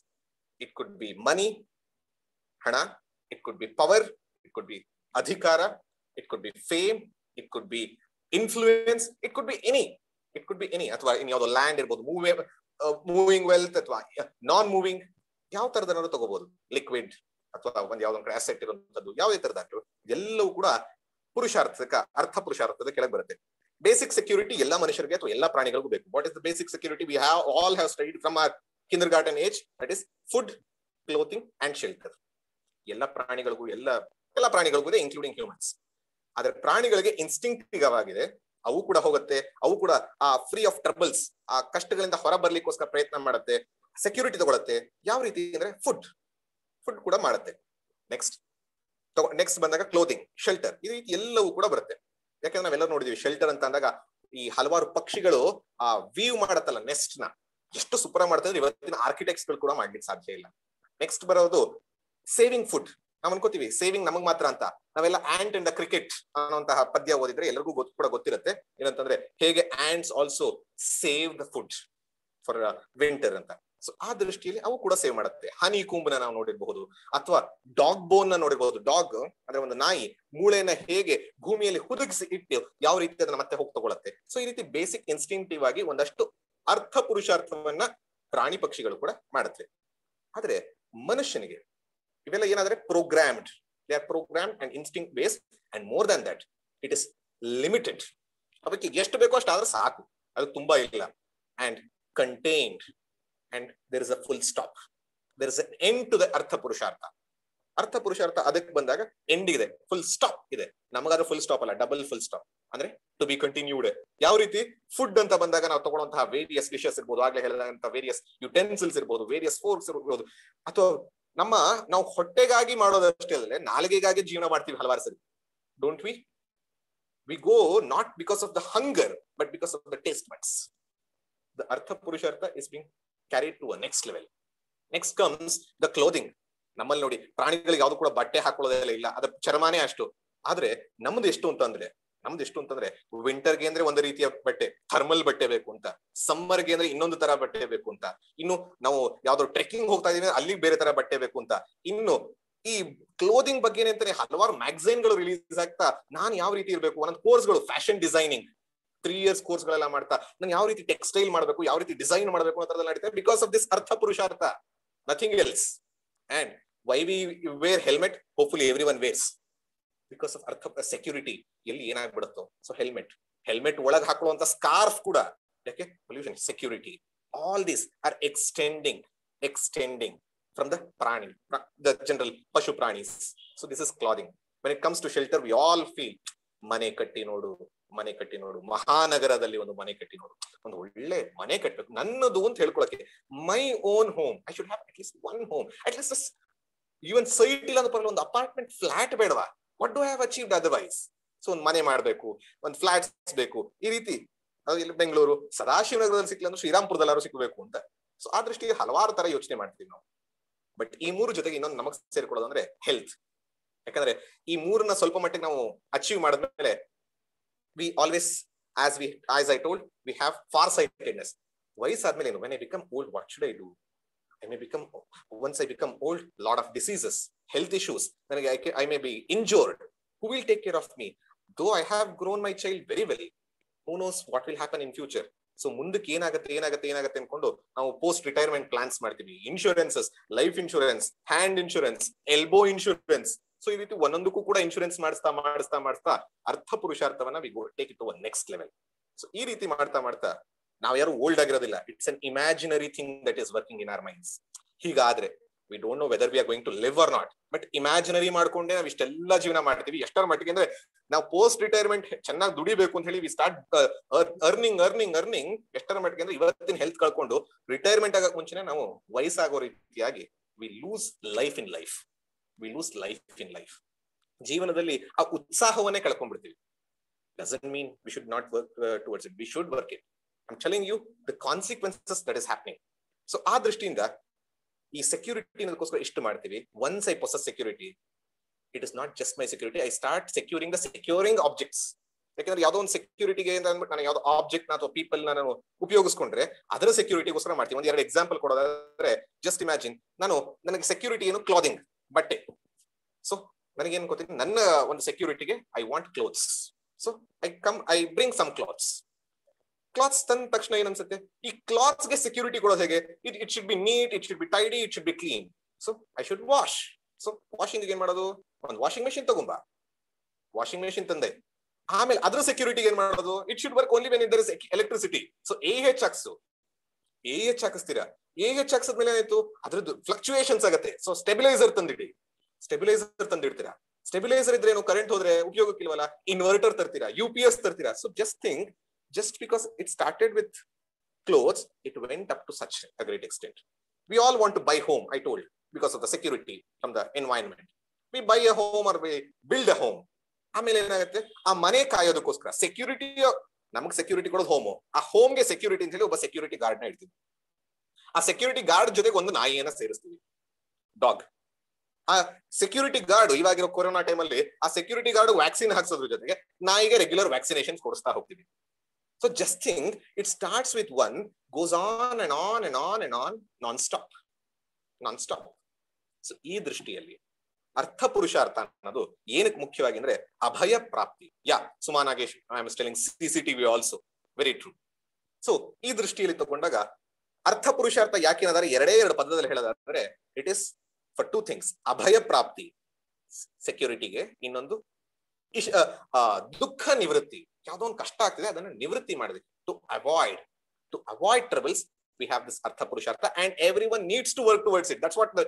It could be money, ಹಣ, it could be power, it could be ಅಧಿಕಾರ, it could be fame, it could be influence, it could be any, ಅಥವಾ ಇನ್ ಯಾವ್ದೋ land ಇರ್ಬೋದು, moving wealth ಅಥವಾ ನಾನ್ moving, ಯಾವ ತರದನ್ನಾದ್ರೂ ತಗೋಬಹುದು. Liquid ಅಥವಾ ಒಂದ್ ಯಾವ್ದೊಂದ್ ಕಡೆ ಅಸೆಟ್ ಇರುವಂತದ್ದು, ಯಾವುದೇ ತರದಾದ್ರು ಎಲ್ಲವೂ ಕೂಡ ಅರ್ಥ ಪುರುಷಾರ್ಥದ ಕೆಳಗೆ ಬರುತ್ತೆ. ಬೇಸಿಕ್ ಸೆಕ್ಯೂರಿಟಿ ಎಲ್ಲ ಮನುಷ್ಯರಿಗೆ ಅಥವಾ ಎಲ್ಲಾ ಪ್ರಾಣಿಗಳಿಗೂ ಬೇಕು. What is the basic security we all have studied from our kindergarten age? That is food, clothing and shelter. ಎಲ್ಲ ಪ್ರಾಣಿಗಳಿಗೂ ಇದೆ, ಇನ್ಕ್ಲೂಡಿಂಗ್ ಹ್ಯೂಮನ್ಸ್. ಆದ್ರೆ ಪ್ರಾಣಿಗಳಿಗೆ ಇನ್ಸ್ಟಿಂಕ್ಟಿವ್ ಆಗಿದೆ, ಅವು ಕೂಡ ಹೋಗುತ್ತೆ, ಅವು ಕೂಡ ಆ ಫ್ರೀ ಆಫ್ ಟ್ರಬಲ್ಸ್, ಆ ಕಷ್ಟಗಳಿಂದ ಹೊರ ಬರ್ಲಿಕ್ಕೋಸ್ಕರ ಪ್ರಯತ್ನ ಮಾಡುತ್ತೆ, ಸೆಕ್ಯೂರಿಟಿ ತಗೊಳುತ್ತೆ. ಯಾವ ರೀತಿ ಅಂದ್ರೆ ಫುಡ್ ಕೂಡ ಮಾಡುತ್ತೆ. ನೆಕ್ಸ್ಟ್ ಬಂದಾಗ ಕ್ಲೋತಿಂಗ್, ಶೆಲ್ಟರ್, ಈ ರೀತಿ ಎಲ್ಲವೂ ಕೂಡ ಬರುತ್ತೆ. ಯಾಕಂದ್ರೆ ನಾವೆಲ್ಲರೂ ನೋಡಿದೀವಿ ಶೆಲ್ಟರ್ ಅಂತ ಅಂದಾಗ ಈ ಹಲವಾರು ಪಕ್ಷಿಗಳು ಆ ವೀವ್ ಮಾಡತ್ತಲ್ಲ ನೆಸ್ಟ್ ನ, ಎಷ್ಟು ಸೂಪರ್ ಮಾಡ್ತಾರೆ ಇವತ್ತಿನ ಆರ್ಕಿಟೆಕ್ಟ್ಸ್ ಗಳು ಕೂಡ ಮಾಡ್ಲಿಕ್ಕೆ ಸಾಧ್ಯ ಇಲ್ಲ. ನೆಕ್ಸ್ಟ್ ಬರೋದು ಸೇವಿಂಗ್ ಫುಡ್. ನಾವ್ ಅನ್ಕೋತೀವಿ ಸೇವಿಂಗ್ ನಮಗ್ ಮಾತ್ರ ಅಂತ. ನಾವೆಲ್ಲ ಆಂಟ್ ಅಂಡ್ ದ ಕ್ರಿಕೆಟ್ ಅನ್ನುವಂತಹ ಪದ್ಯ ಓದಿದ್ರೆ ಎಲ್ಲರಿಗೂ ಕೂಡ ಗೊತ್ತಿರುತ್ತೆ. ಏನಂತಂದ್ರೆ ಹೇಗೆ ants also save the food for winter ಅಂತ. ಸೊ ಆ ದೃಷ್ಟಿಯಲ್ಲಿ ಅವು ಕೂಡ ಸೇವ್ ಮಾಡುತ್ತೆ. ಹನಿ ಕೂಂಬ್ ನಾವು ನೋಡಿರ್ಬಹುದು, ಅಥವಾ ಡಾಗ್ ಬೋನ್ ನ ನೋಡಿರ್ಬಹುದು. ಡಾಗ್ ಅಂದ್ರೆ ಒಂದು ನಾಯಿ ಮೂಳೆನ ಹೇಗೆ ಭೂಮಿಯಲ್ಲಿ ಹುದುಗಿಸಿ ಇಟ್ಟು ಯಾವ ರೀತಿ ಅದನ್ನ ಮತ್ತೆ ಹೋಗಿ ತಗೊಳತ್ತೆ. ಸೊ ಈ ರೀತಿ ಬೇಸಿಕ್ ಇನ್ಸ್ಟಿಂಕ್ಟಿವ್ ಆಗಿ ಒಂದಷ್ಟು ಅರ್ಥ ಪುರುಷಾರ್ಥವನ್ನ ಪ್ರಾಣಿ ಪಕ್ಷಿಗಳು ಕೂಡ ಮಾಡುತ್ತೆ. ಆದ್ರೆ ಮನುಷ್ಯನಿಗೆ ಇವೆಲ್ಲ ಏನಾದ್ರೆ programmed, they are programmed and instinct based, and more than that it is limited. ಅದಕ್ಕೆ ಎಷ್ಟು ಬೇಕೋ ಅಷ್ಟು ಆದ್ರೆ ಸಾಕು, ಅದು ತುಂಬಾ ಇಲ್ಲ. And contained, and there is a full stop. There is an end to the ಅರ್ಥ ಪುರುಷಾರ್ಥ. ಅರ್ಥ ಪುರುಷಾರ್ಥ ಅದಕ್ಕೆ ಬಂದಾಗ ಎಂಡ್ ಇದೆ, ಫುಲ್ ಸ್ಟಾಪ್ ಇದೆ. ನಮಗಾದ್ರೆ ಫುಲ್ ಸ್ಟಾಪ್ ಅಲ್ಲ, ಡಬಲ್ ಫುಲ್ ಸ್ಟಾಪ್ ಅಂದ್ರೆ ಟು ಬಿ ಕಂಟಿನ್ಯೂಡ್. ಯಾವ ರೀತಿ ಫುಡ್ ಅಂತ ಬಂದಾಗ ನಾವು ತಗೊಳ್ಳುವಂತಹ ವೇರಿಯಸ್ ಡಿಶಸ್ ಇರ್ಬೋದು, ಆಗ್ಲೇ ಹೇಳಿದಂತಹ ವೇರಿಯಸ್ ಯುಟೆನ್ಸಿಲ್ಸ್ ಇರ್ಬೋದು, ವೇರಿಯಸ್ ಫೋರ್ಕ್ಸ್ ಇರ್ಬೋದು, ಅಥವಾ ನಾವು ಹೊಟ್ಟೆಗಾಗಿ ಮಾಡೋದಷ್ಟೇ ಅಲ್ಲದೆ ನಾಲಿಗೆಗಾಗಿ ಜೀವನ ಮಾಡ್ತೀವಿ ಹಲವಾರು ಸರಿ. Don't we go not because of the hunger but because of the taste buds. The Artha Purushartha is being carried to a next level. Next comes the clothing. ನಮ್ಮಲ್ಲಿ ನೋಡಿ ಪ್ರಾಣಿಗಳಿಗೆ ಯಾವ್ದು ಕೂಡ ಬಟ್ಟೆ ಹಾಕೊಳ್ಳೋದೆಲ್ಲ ಇಲ್ಲ, ಅದ್ರ ಚರ್ಮಾನೇ ಅಷ್ಟು. ಆದ್ರೆ ನಮ್ದು ಎಷ್ಟು ಅಂತಂದ್ರೆ ವಿಂಟರ್ಗೆ ಅಂದ್ರೆ ಒಂದು ರೀತಿಯ ಬಟ್ಟೆ, ಥರ್ಮಲ್ ಬಟ್ಟೆ ಬೇಕು ಅಂತ, ಸಮ್ಮರ್ಗೆ ಅಂದ್ರೆ ಇನ್ನೊಂದು ತರ ಬಟ್ಟೆ ಬೇಕು ಅಂತ, ಇನ್ನು ನಾವು ಯಾವ್ದೋ ಟ್ರೆಕ್ಕಿಂಗ್ ಹೋಗ್ತಾ ಇದೀವಿ ಅಲ್ಲಿ ಬೇರೆ ತರ ಬಟ್ಟೆ ಬೇಕು ಅಂತ. ಇನ್ನು ಈ ಕ್ಲೋದಿಂಗ್ ಬಗ್ಗೆ ಅಂತಾನೆ ಹಲವಾರು ಮ್ಯಾಗಝೈನ್ ಗಳು ರಿಲೀಸ್ ಆಗ್ತಾ ನಾನು ಯಾವ ರೀತಿ ಇರ್ಬೇಕು, ಒಂದೊಂದು ಕೋರ್ಸ್ಗಳು, ಫ್ಯಾಷನ್ ಡಿಸೈನಿಂಗ್ 3 years ಕೋರ್ಸ್ ಗಳೆಲ್ಲ ಮಾಡ್ತಾ ನಾನು ಯಾವ ರೀತಿ ಟೆಕ್ಸ್ಟೈಲ್ ಮಾಡಬೇಕು, ಯಾವ ರೀತಿ ಡಿಸೈನ್ ಮಾಡಬೇಕು ಅಂತ ನಡೀತಾ, ಬಿಕಾಸ್ ಆಫ್ ದಿಸ್ ಅರ್ಥ ಪುರುಷಾರ್ಥ, nothing else. And why we wear helmet, hopefully everyone wears, because of ಅರ್ಥ ಸೆಕ್ಯೂರಿಟಿ. ಎಲ್ಲಿ ಏನಾಗ್ಬಿಡುತ್ತೋ, ಸೊ ಹೆಲ್ಮೆಟ್ ಒಳಗೆ ಹಾಕೊಳ್ಳುವಂತ ಸ್ಕಾರ್ಫ್ ಕೂಡ ಯಾಕೆ, pollution, security. All this are extending from the ಪ್ರಾಣಿ, ದ ಜನರಲ್ ಪಶು ಪ್ರಾಣೀಸ್. So this is clothing. When it comes to shelter we all feel, ಮನೆ ಕಟ್ಟಿ ನೋಡು, ಮನೆ ಕಟ್ಟಿ ನೋಡು, ಮಹಾನಗರದಲ್ಲಿ ಒಂದು ಮನೆ ಕಟ್ಟಿ ನೋಡು, ಒಂದು ಒಳ್ಳೆ ಮನೆ ಕಟ್ಟಬೇಕು ನನ್ನದು ಅಂತ ಹೇಳ್ಕೊಳಕ್ಕೆ. My own home, I should have at least one home, at least even site ಇಲ್ಲ ಅಂತ ಪರವಾಗಿಲ್ಲ, ಒಂದು ಅಪಾರ್ಟ್ಮೆಂಟ್ ಫ್ಲಾಟ್ ಬೇಡವಾ? What do have achieved otherwise? So ಒಂದು ಮನೆ ಮಾಡ್ಬೇಕು, ಒಂದು ಫ್ಲಾಟ್ಸ್ ಬೇಕು, ಈ ರೀತಿ. ಇಲ್ಲಿ ಬೆಂಗಳೂರು ಸದಾಶಿವನಗರದಲ್ಲಿ ಸಿಕ್ಕಿಲ್ಲ ಅಂದ್ರೆ ಶ್ರೀರಾಮ್ಪುರದಲ್ಲಾರು ಸಿಕ್ಬೇಕು ಅಂತ. ಸೊ ಆ ದೃಷ್ಟಿಗೆ ಹಲವಾರು ತರ ಯೋಚನೆ ಮಾಡ್ತೀವಿ ನಾವು. ಬಟ್ ಈ ಮೂರು ಜೊತೆಗೆ ಇನ್ನೊಂದು ನಮಗ್ ಸೇರ್ಕೊಳ್ಳೋದು ಅಂದ್ರೆ ಹೆಲ್ತ್. ಯಾಕಂದ್ರೆ ಈ ಮೂರನ್ನ ಸ್ವಲ್ಪ ಮಟ್ಟಿಗೆ ನಾವು ಅಚೀವ್ ಮಾಡಿದ್ಮೇಲೆ we always, as I told, we have far-sightedness. ವಯಸ್ಸಾದ್ಮೇಲೆ ಏನು? when I become old, what should I do? Once I become old, lot of diseases, health issues, I may be injured. Who will take care of me? Though I have grown my child very well, who knows what will happen in future? So ಮುಂದಕ್ಕೆ ಏನಾಗುತ್ತೆ ಅನ್ಕೊಂಡು ನಾವು post retirement plans ಮಾಡ್ತೀವಿ. Insurances, life insurance, hand insurance, elbow insurance. So ಈ ರೀತಿ ಒಂದೊಂದಕ್ಕೂ ಕೂಡ insurance ಮಾಡಿಸ್ತಾ ಅರ್ಥ ಪುರುಷಾರ್ಥವನ್ನ we go take it to next level. So ಈ ರೀತಿ ಮಾಡ್ತಾ ನಾವು ಯಾರು ಓಲ್ಡ್ ಆಗಿರೋದಿಲ್ಲ. It's an imaginary thing that is working in our minds. ಹೀಗಾದ್ರೆ we don't know whether we are going to live or not, but imaginary ಮಾಡ್ಕೊಂಡೆ ನಾವು ಇಷ್ಟೆಲ್ಲ ಜೀವನ ಮಾಡ್ತೀವಿ. ಎಷ್ಟರ ಮಟ್ಟಿಗೆ ಅಂದ್ರೆ ನಾವು ಪೋಸ್ಟ್ ರಿಟೈರ್ಮೆಂಟ್ ಚೆನ್ನಾಗಿ ದುಡಿಬೇಕು ಅಂತ ಹೇಳಿ ವಿ ಸ್ಟಾರ್ಟ್ ಅರ್ನಿಂಗ್ ಎಷ್ಟರ ಮಟ್ಟಿಗೆ ಅಂದ್ರೆ ಇವತ್ತಿನ ಹೆಲ್ತ್ ಕಳ್ಕೊಂಡು ರಿಟೈರ್ಮೆಂಟ್ ಆಗಕ್ ಮುಂಚೆನೆ ನಾವು ವಯಸ್ಸಾಗೋ ರೀತಿಯಾಗಿ we lose life in life. ಜೀವನದಲ್ಲಿ ಆ ಉತ್ಸಾಹವನ್ನೇ ಕಳ್ಕೊಂಡ್ಬಿಡ್ತೀವಿ. Doesn't mean we should not work towards it, we should work it. I am telling you the consequences that is happening. So ಆ ದೃಷ್ಟಿಯಿಂದ ಈ ಸೆಕ್ಯೂರಿಟಿ ಅದಕ್ಕೋಸ್ಕರ ಎಷ್ಟು ಮಾಡ್ತೀವಿ. Once I possess security, it is not just my security, I start securing the securing objects. ಯಾಕಂದ್ರೆ ಯಾವ್ದೋ ಒಂದು ಸೆಕ್ಯೂರಿಟಿಗೆ ಅಂತ ಅಂದ್ಬಿಟ್ಟು ನಾನು ಯಾವ್ದೋ ಆಬ್ಜೆಕ್ಟ್ ಅಥವಾ ಪೀಪಲ್ ನಾನು ಉಪಯೋಗಿಸ್ಕೊಂಡ್ರೆ ಅದರ ಸೆಕ್ಯೂರಿಟಿಗೋಸ್ಕರ ಮಾಡ್ತೀವಿ. ಒಂದ್ ಎರಡು ಎಕ್ಸಾಂಪಲ್ ಕೊಡೋದಾದ್ರೆ, ಜಸ್ಟ್ ಇಮ್ಯಾಜಿನ್ ನನಗೆ ಸೆಕ್ಯೂರಿಟಿ ಏನು? ಕ್ಲಾದಿಂಗ್, ಬಟ್ಟೆ. ಸೊ ನನಗೇನ್ ಗೊತ್ತಿಲ್ಲ, ನನ್ನ ಒಂದು ಸೆಕ್ಯೂರಿಟಿಗೆ I want clothes. So I bring some clothes ತಂದ ತಕ್ಷಣ ಏನ್ ಅನ್ಸುತ್ತೆ, ಈ ಕ್ಲಾತ್ಸ್ ಗೆ ಸೆಕ್ಯೂರಿಟಿ ಕೊಡೋದು ಹೇಗೆ? It should be neat, it should be tidy, it should be clean. So I should wash. So washing ಏನ್ ಮಾಡೋದು? ಒಂದು ವಾಷಿಂಗ್ ಮೆಷಿನ್ ತಗೊಂಬ. ವಾಷಿಂಗ್ ಮೆಷಿನ್ ತಂದೆ, ಆಮೇಲೆ ಅದ್ರ ಸೆಕ್ಯೂರಿಟಿ ಏನ್ ಮಾಡೋದು? It should work only when it there is electricity. So AH ಹಾಕಿಸ್ತೀರಾ. AH ಹಾಕ್ಸದ್ಮೇಲೆ ಏನಾಯ್ತು? ಅದ್ರದ್ದು ಫ್ಲಕ್ಚುಯೇಷನ್ಸ್ ಆಗುತ್ತೆ. So stabiliser ತಂದಿಡ್ತೀರಾ. ಸ್ಟೆಬಿಲೈಸರ್ ಇದ್ರೆ ಏನು? ಕರೆಂಟ್ ಹೋದ್ರೆ ಉಪಯೋಗಕ್ಕಿಲ್ವಲ್ಲ, ಇನ್ವರ್ಟರ್ ತರ್ತೀರಾ, UPS ತರ್ತೀರಾ. So just because it started with clothes, it went up to such a great extent. We all want to buy home, I told, because of the security from the environment. We buy a home or we build a home. ಆಮೇಲೆ ಏನಾಗುತ್ತೆ? ಆ ಮನೆ ಕಾಯೋದಕ್ಕೋಸ್ಕರ security, ನಮಗ್ security ಕೊಡೋದು home. ಆ ಹೋಮ್ಗೆ security ಅಂತ ಹೇಳಿ ಒಬ್ಬ ಸೆಕ್ಯೂರಿಟಿ ಗಾರ್ಡ್ ನ ಇಡ್ತೀವಿ. ಆ ಸೆಕ್ಯೂರಿಟಿ ಗಾರ್ಡ್ ಜೊತೆಗೆ ಒಂದು ನಾಯಿಯನ್ನ ಸೇರಿಸ್ತೀವಿ, ಡಾಗ್. ಆ ಸೆಕ್ಯೂರಿಟಿ ಗಾರ್ಡ್ ಇವಾಗಿರೋ ಕೊರೋನಾ ಟೈಮಲ್ಲಿ ಆ ಸೆಕ್ಯೂರಿಟಿ ಗಾರ್ಡ್ ವ್ಯಾಕ್ಸಿನ್ ಹಾಕ್ಸೋದ್ರ ಜೊತೆಗೆ ನಾಯಿಗೆ ರೆಗ್ಯುಲರ್ ವ್ಯಾಕ್ಸಿನೇಷನ್ ಕೊಡಿಸ್ತಾ ಹೋಗ್ತೀವಿ. So just think, it starts with one, goes on and on and on and on, non-stop. So ಈ ದೃಷ್ಟಿಯಲ್ಲಿ ಅರ್ಥ ಪುರುಷಾರ್ಥ ಅನ್ನೋದು ಏನಕ್ಕೆ ಮುಖ್ಯವಾಗಿ ಅಂದ್ರೆ ಅಭಯ ಪ್ರಾಪ್ತಿ. Suma Nagesh, I am telling CCTV also, very true. So ಈ ದೃಷ್ಟಿಯಲ್ಲಿ ತಗೊಂಡಾಗ ಅರ್ಥ ಪುರುಷಾರ್ಥ ಯಾಕೇನಾದ್ರೆ ಎರಡು ಪದದಲ್ಲಿ ಹೇಳೋದಾದ್ರೆ, ಇಟ್ ಇಸ್ ಫಾರ್ 2 ಥಿಂಗ್ಸ್. ಅಭಯ ಪ್ರಾಪ್ತಿ ಸೆಕ್ಯೂರಿಟಿಗೆ, ಇನ್ನೊಂದು ದುಃಖ ನಿವೃತ್ತಿ. ಯಾವುದೋ ಒಂದು ಕಷ್ಟ ಆಗ್ತಿದೆ, ಅದನ್ನ ನಿವೃತ್ತಿ ಮಾಡಿದೆ. To avoid troubles, we have this ಅರ್ಥ ಪುರುಷಾರ್ಥ, and everyone needs to work towards it. That's what the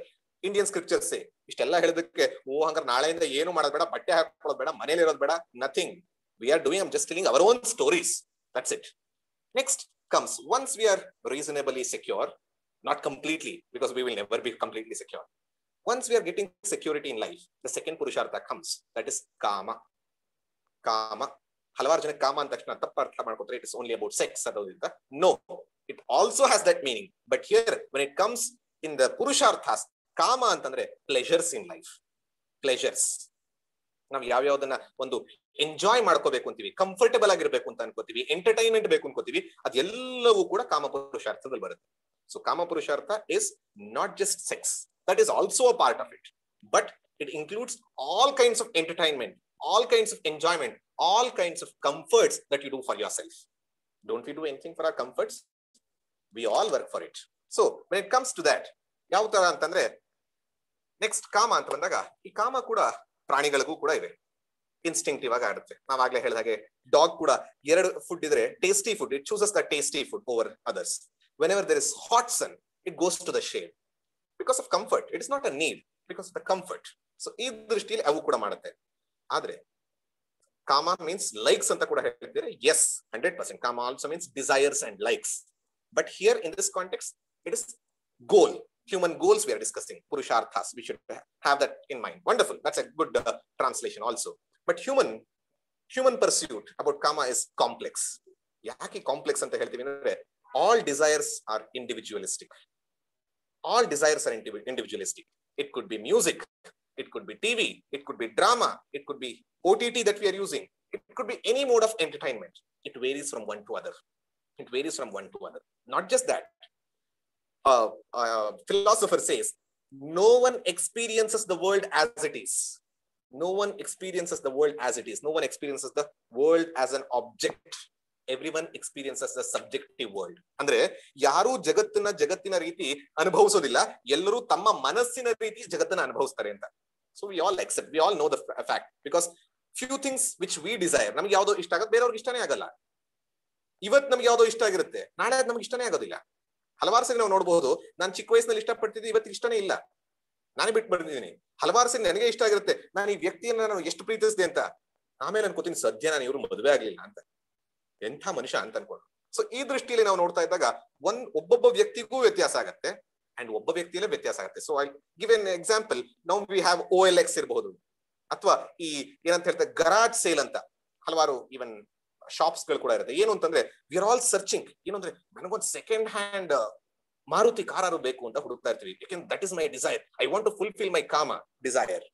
Indian scriptures say. ಇಷ್ಟೆಲ್ಲ ಹೇಳೋದಕ್ಕೆ ಹಂಗಾರೆ ನಾಳೆಯಿಂದ ಏನು ಮಾಡೋದು ಬೇಡ, ಬಟ್ಟೆ ಹಾಕೊಳ್ಳೋದು ಬೇಡ, ಮನೇಲಿ ಇರೋದು ಬೇಡ, nothing we are doing. I'm just telling our own stories. That's it. Next comes, once we are reasonably secure, not completely, because we will never be completely secure. Once we are getting security in life, the second purushartha comes, that is kama. ಹಲವಾರು ಜನ ಕಾಮ ಅಂದ ತಕ್ಷಣ ತಪ್ಪ ಅರ್ಥ ಮಾಡ್ಕೊತಾರೆ, it is only about sex ಅನ್ನೋದ್ರಿಂದ. No, it also has that meaning. But here when it comes in the ಪುರುಷಾರ್ಥಾಸ್, ಕಾಮ ಅಂತಂದ್ರೆ ಪ್ಲೆಜರ್ಸ್ ಇನ್ ಲೈಫ್. ಪ್ಲೆಜರ್ಸ್ ನಾವ್ ಯಾವ್ಯಾವ್ದನ್ನ ಒಂದು ಎಂಜಾಯ್ ಮಾಡ್ಕೋಬೇಕು ಅಂತೀವಿ, ಕಂಫರ್ಟಬಲ್ ಆಗಿರ್ಬೇಕು ಅಂತ ಅನ್ಕೋತೀವಿ, ಎಂಟರ್ಟೈನ್ಮೆಂಟ್ ಬೇಕು ಅನ್ಕೋತೀವಿ, ಅದೆಲ್ಲವೂ ಕೂಡ ಕಾಮ ಪುರುಷಾರ್ಥದಲ್ಲಿ ಬರುತ್ತೆ. ಸೊ ಕಾಮ ಪುರುಷಾರ್ಥ is not just sex, that is also a part of it, but it includes all kinds of entertainment, all kinds of enjoyment, all kinds of comforts that you do for yourself. Don't we do anything for our comforts? We all work for it. So when it comes to that, ಯಾವ ತರ ಅಂತಂದ್ರೆ, next ಕಾಮ ಅಂತ ಬಂದಾಗ, ಈ ಕಾಮ ಕೂಡ ಪ್ರಾಣಿಗಳಿಗೂ ಕೂಡ ಇವೆ, ಇನ್ಸ್ಟಿಂಕ್ಟಿವ್ ಆಗಿ ಆಡುತ್ತೆ. ನಾವಾಗ್ಲೇ ಹೇಳಿದ ಹಾಗೆ ಡಾಗ್ ಕೂಡ 2 ಫುಡ್ ಇದ್ರೆ tasty food, it chooses the tasty food over others. Whenever there is hot sun, it goes to the shade because of comfort. It is not a need, because of the comfort. So ಈ ದೃಷ್ಟಿಯಲ್ಲಿ ಅವು ಕೂಡ ಮಾಡುತ್ತೆ. ಆದ್ರೆ ಕಾಮ means likes ಅಂತ ಕೂಡ ಹೇಳ್ತಿದ್ರೆ. ಎಸ್, 100%. ಕಾಮ also means desires and likes. But here in this context it is goal, human goals we are discussing, purusharthas. We should have that in mind. Wonderful. That's a good translation also. But human pursuit about kama is complex. Yaki complex anta heltivi andre, all desires are individualistic. All desires are individualistic. It could be music, it could be TV, it could be drama, it could be OTT that we are using, it could be any mode of entertainment. It varies from one to other. It varies from one to other. Not just that, philosopher says no one experiences the world as it is. No one experiences the world as it is. No one experiences the world as an object. Everyone experiences the subjective world. Andre yaru jagattina ರೀತಿ ಅನುಭವಿಸೋದಿಲ್ಲ, ಎಲ್ಲರೂ ತಮ್ಮ ಮನಸ್ಸಿನ ರೀತಿ ಜಗತ್ತನ್ನ ಅನುಭವಿಸ್ತಾರೆ ಅಂತ. So we all accept, we all know the fact, because few things which we desire, ನಮಗೆ ಯಾವ್ದೋ ಇಷ್ಟ ಆಗುತ್ತೆ, ಬೇರೆಯವ್ರಿಗೆ ಇಷ್ಟನೇ ಆಗಲ್ಲ. ಇವತ್ತು ನಮ್ಗೆ ಯಾವ್ದೋ ಇಷ್ಟ ಆಗಿರುತ್ತೆ, ನಾಳೆ ಅದು ನಮ್ಗೆ ಇಷ್ಟನೇ ಆಗೋದಿಲ್ಲ. ಹಲವಾರು ಸರಿ ನಾವು ನೋಡಬಹುದು, ನಾನು ಚಿಕ್ಕ ವಯಸ್ಸಿನಲ್ಲಿ ಇಷ್ಟಪಡ್ತಿದ್ದೆ, ಇವತ್ತಿಗೆ ಇಷ್ಟನೇ ಇಲ್ಲ, ನಾನೇ ಬಿಟ್ಟು ಬಂದಿದ್ದೀನಿ. ಹಲವಾರು ಸರಿ ನನಗೆ ಇಷ್ಟ ಆಗಿರುತ್ತೆ, ನಾನು ಈ ವ್ಯಕ್ತಿಯನ್ನ ನಾನು ಎಷ್ಟು ಪ್ರೀತಿಸಿದೆ ಅಂತ, ಆಮೇಲೆ ಅನ್ಕೋತೀನಿ ಸದ್ಯ ನಾನು ಇವ್ರು ಮದುವೆ ಆಗ್ಲಿಲ್ಲ ಅಂತ, ಎಂಥ ಮನುಷ್ಯ ಅಂತ ಅನ್ಕೊಂಡು. ಸೊ ಈ ದೃಷ್ಟಿಯಲ್ಲಿ ನಾವು ನೋಡ್ತಾ ಇದ್ದಾಗ ಒಬ್ಬೊಬ್ಬ ವ್ಯಕ್ತಿಗೂ ವ್ಯತ್ಯಾಸ ಆಗತ್ತೆ, ಅಂಡ್ ಒಬ್ಬ ವ್ಯಕ್ತಿಯಲ್ಲೇ ವ್ಯತ್ಯಾಸ ಆಗುತ್ತೆ. So I give an example. ನಾವು ವಿ ಹ್ಯಾವ್ OLX ಇರಬಹುದು, ಅಥವಾ ಈ ಏನಂತ ಹೇಳ್ತಾರೆ ಗರಾಜ್ ಸೇಲ್ ಅಂತ ಹಲವಾರು ಈವನ್ ಶಾಪ್ಸ್ ಗಳು ಕೂಡ ಇರುತ್ತೆ. ಏನು ಅಂತಂದ್ರೆ ವಿ ಆರ್ ಆಲ್ ಸರ್ಚಿಂಗ್, ಏನು ಅಂದ್ರೆ ನನಗೊಂದು ಸೆಕೆಂಡ್ ಹ್ಯಾಂಡ್ ಮಾರುತಿ ಕಾರು ಬೇಕು ಅಂತ ಹುಡುಕ್ತಾ ಇರ್ತೀವಿ. ಯಾಕೆಂದ್ರೆ that is my desire, I want to fulfil my ಕಾಮ desire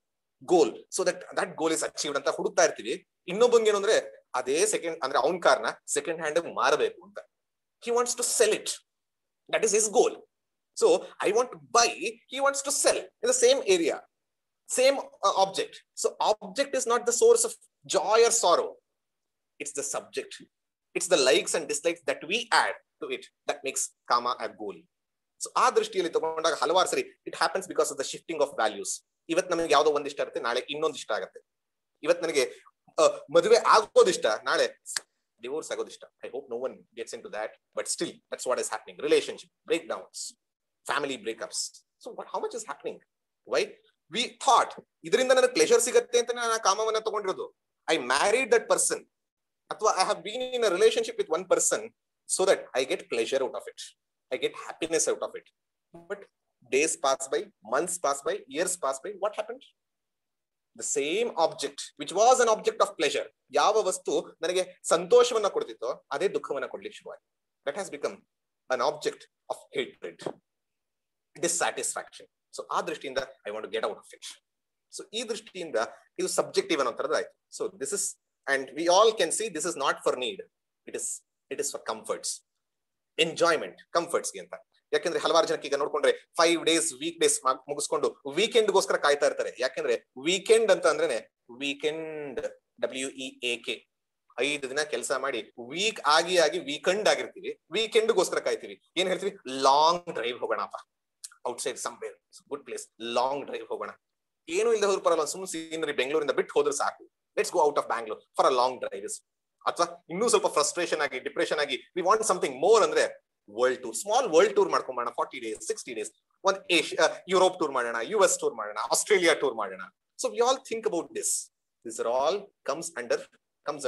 goal, so that goal is achieved ಅಂತ ಹುಡುಕ್ತಾ ಇರ್ತೀವಿ. ಇನ್ನೊಬ್ಬಂಗೆ ಏನು ಅಂದ್ರೆ ಅದೇ ಸೆಕೆಂಡ್ ಅಂದ್ರೆ ಅವನ್ ಕಾರ್ನ ಸೆಕೆಂಡ್ ಹ್ಯಾಂಡ್ ಮಾರಬೇಕು ಅಂತ, he wants to sell it, that is his goal. So I want to buy, he wants to sell in the same area, same object. So object is not the source of joy or sorrow, it's the subject, it's the likes and dislikes that we add to it that makes kama a goal. So ಆ ದೃಷ್ಟಿಯಲ್ಲಿ ತಗೊಂಡಾಗ ಹಲವಾರು ಸರಿ it happens because of the shifting of values. ಇವತ್ತು ನಮಗೆ ಯಾವ್ದೋ ಒಂದ್ ಇಷ್ಟ ಇರುತ್ತೆ, ನಾಳೆ ಇನ್ನೊಂದು ಇಷ್ಟ ಆಗುತ್ತೆ. ಇವತ್ತು ನನಗೆ ಮದುವೆ ಆಗೋದಿಷ್ಟ, ನಾಳೆ ಡಿವೋರ್ಸ್ ಆಗೋದಿಷ್ಟ. I hope no one gets into that, but still that's what is happening. Relationship breakdowns, family breakups. So how much is happening? Why we thought ಇದರಿಂದ ನನಗೆ ಪ್ಲೆಷರ್ ಸಿಗತ್ತೆ ಅಂತ ನಾನು ಕಾಮವನ್ನ ತಗೊಂಡಿರೋದು. ಐ ಮ್ಯಾರಿಡ್ ದಟ್ ಪರ್ಸನ್, ಅಥವಾ I have been in a relationship with one person so that I get pleasure out of it, I get happiness out of it. But days pass by, months pass by, years pass by. What happened? The same object which was an object of pleasure, ಯಾವ ವಸ್ತು ನನಗೆ ಸಂತೋಷವನ್ನ ಕೊಡ್ತಿತ್ತೋ ಅದೇ ದುಃಖವನ್ನ ಕೊಡ್ಲಿಕ್ಕೆ ಶುರುವಾಯಿತು. That has become an object of hatred, dissatisfaction. So ಆ ದೃಷ್ಟಿಯಿಂದ I want to get out of it. So ಈ ದೃಷ್ಟಿಯಿಂದ ಇದು ಸಬ್ಜೆಕ್ಟಿವ್ ಅನ್ನೋ ತರದಾಯ್ತು. So this is, and we all can see this is not for need, it is for comforts, enjoyment, comforts ಗೆ ಅಂತ. ಯಾಕೆಂದ್ರೆ ಹಲವಾರು ಜನಕ್ಕೆ ಈಗ ನೋಡ್ಕೊಂಡ್ರೆ 5 days ವೀಕ್ ಡೇಸ್ ಮುಗಿಸ್ಕೊಂಡು ವೀಕೆಂಡ್ ಗೋಸ್ಕರ ಕಾಯ್ತಾ ಇರ್ತಾರೆ. ಯಾಕೆಂದ್ರೆ ವೀಕೆಂಡ್ ಅಂತ ಅಂದ್ರೇನೆ ವೀಕೆಂಡ್, WEAK, 5 ದಿನ ಕೆಲಸ ಮಾಡಿ ವೀಕ್ ಆಗಿ ವೀಕೆಂಡ್ ಆಗಿರ್ತೀವಿ, ವೀಕೆಂಡ್ ಗೋಸ್ಕರ ಕಾಯ್ತೀವಿ. ಏನ್ ಹೇಳ್ತೀವಿ? ಲಾಂಗ್ ಡ್ರೈವ್ ಹೋಗೋಣಪ್ಪ, outside somewhere good place, long drive ಹೋಗೋಣ. ಏನು ಇಲ್ಲದೆ ಹೋದ್ರು ಪರಲ್ಲ, ಸುಮ್ಮನೆ ಸೀನರಿ ಬೆಂಗಳೂರಿಂದ ಬಿಟ್ಟು ಹೋದ್ರೆ ಸಾಕು, let's go out of Bangalore for a long drive. ಅಥವಾ ಇನ್ನೂ ಸ್ವಲ್ಪ ಫ್ರಸ್ಟ್ರೇಷನ್ ಆಗಿ ಡಿಪ್ರೆಷನ್ ಆಗಿ ವಿ ವಾಂಟ್ ಸಮಥಿಂಗ್ ಮೋರ್ ಅಂದ್ರೆ world tour, small world tour ಮಾಡ್ಕೊಂಬೋಣ. 40 days 60 days ಒಂದು ಯುರೋಪ್ ಟೂರ್ ಮಾಡೋಣ, US ಟೂರ್ ಮಾಡೋಣ, ಆಸ್ಟ್ರೇಲಿಯಾ ಟೂರ್ ಮಾಡೋಣ. So we all think about this. These are all comes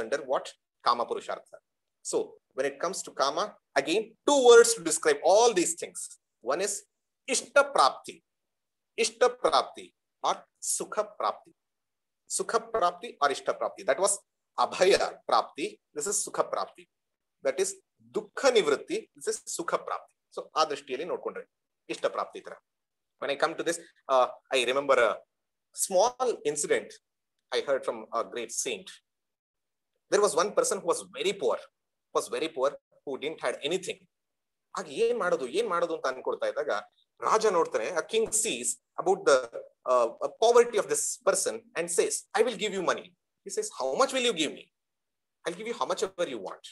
under what? Kama Purushartha. So when it comes to kama, again 2 words to describe all these things. One is ishta prapti or sukha prapti. Sukha prapti or ishta prapti. That was abhaya prapti. This is sukha prapti. That is dukkha nivritti. This is sukha prapti. So ಆ ದೃಷ್ಟಿಯಲ್ಲಿ ನೋಡ್ಕೊಂಡ್ರೆ ಇಷ್ಟ ಪ್ರಾಪ್ತಿ ತರ. When I come to this, I remember a small incident I heard from a great saint. There was one person who was very poor, who didn't had anything. ಆಗ ಏನ್ ಮಾಡೋದು ಅಂತ ಅನ್ಕೊಳ್ತಾ ಇದ್ದಾಗ ರಾಜ ನೋಡ್ತಾನೆ, a king sees about the poverty of this person and says, I will give you money. He says, how much will you give me? I'll give you how much ever you want.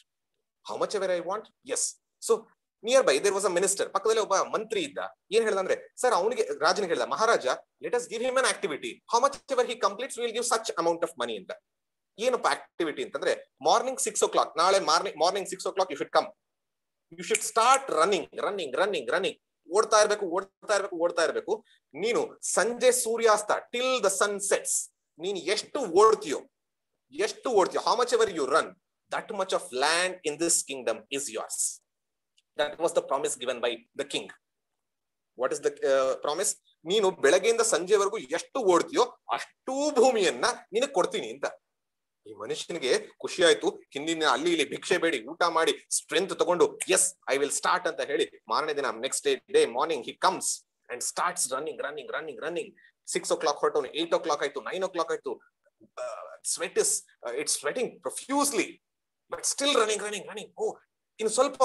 How much ever I want? Yes. So nearby there was a minister, ಪಕ್ಕದಲ್ಲಿ ಒಬ್ಬ ಮಂತ್ರಿ ಇದ್ದ. ಏನ್ ಹೇಳ್ದ ಅಂದ್ರೆ, sir ಅವನಿಗೆ ರಾಜನಿಗೆ ಹೇಳ್ದ, ಮಹಾರಾಜ let us give him an activity, how much ever he completes we will give such amount of money ಅಂತ. ಏನಪ್ಪ ಆಕ್ಟಿವಿಟಿ ಅಂತಂದ್ರೆ, ಮಾರ್ನಿಂಗ್ 6 o'clock, ನಾಳೆ morning 6 o'clock you should come. You should start running. ಓಡ್ತಾ ಇರ್ಬೇಕು. ನೀನು ಸಂಜೆ ಸೂರ್ಯಾಸ್ತ till the sun sets, ನೀನು ಎಷ್ಟು ಓಡ್ತೀಯೋ ಎಷ್ಟು ಓಡ್ತೀಯೋ, how much ever you run, that much of land in this kingdom is yours. That was the promise given by the king. What is the promise? ನೀನು ಬೆಳಗ್ಗೆಯಿಂದ ಸಂಜೆವರೆಗೂ ಎಷ್ಟು ಓಡ್ತೀಯೋ ಅಷ್ಟೂ ಭೂಮಿಯನ್ನ ನೀನು ಕೊಡ್ತೀನಿ ಅಂತ. ಈ ಮನುಷ್ಯನಿಗೆ ಖುಷಿ ಆಯ್ತು. ಹಿಂದಿನ ಅಲ್ಲಿ ಇಲ್ಲಿ ಭಿಕ್ಷೆ ಬೇಡಿ ಊಟ ಮಾಡಿ ಸ್ಟ್ರೆಂತ್ ತಗೊಂಡು ಎಸ್ ಐ ವಿಲ್ ಸ್ಟಾರ್ಟ್ ಅಂತ ಹೇಳಿ ಮಾರನೇ ದಿನ next day morning he comes and starts running 6 o'clock ಹೊರಟವನು, 8 o'clock ಆಯ್ತು, 9 o'clock ಆಯ್ತು. It's sweating profusely, but still running. Oh, ಇನ್ ಸ್ವಲ್ಪ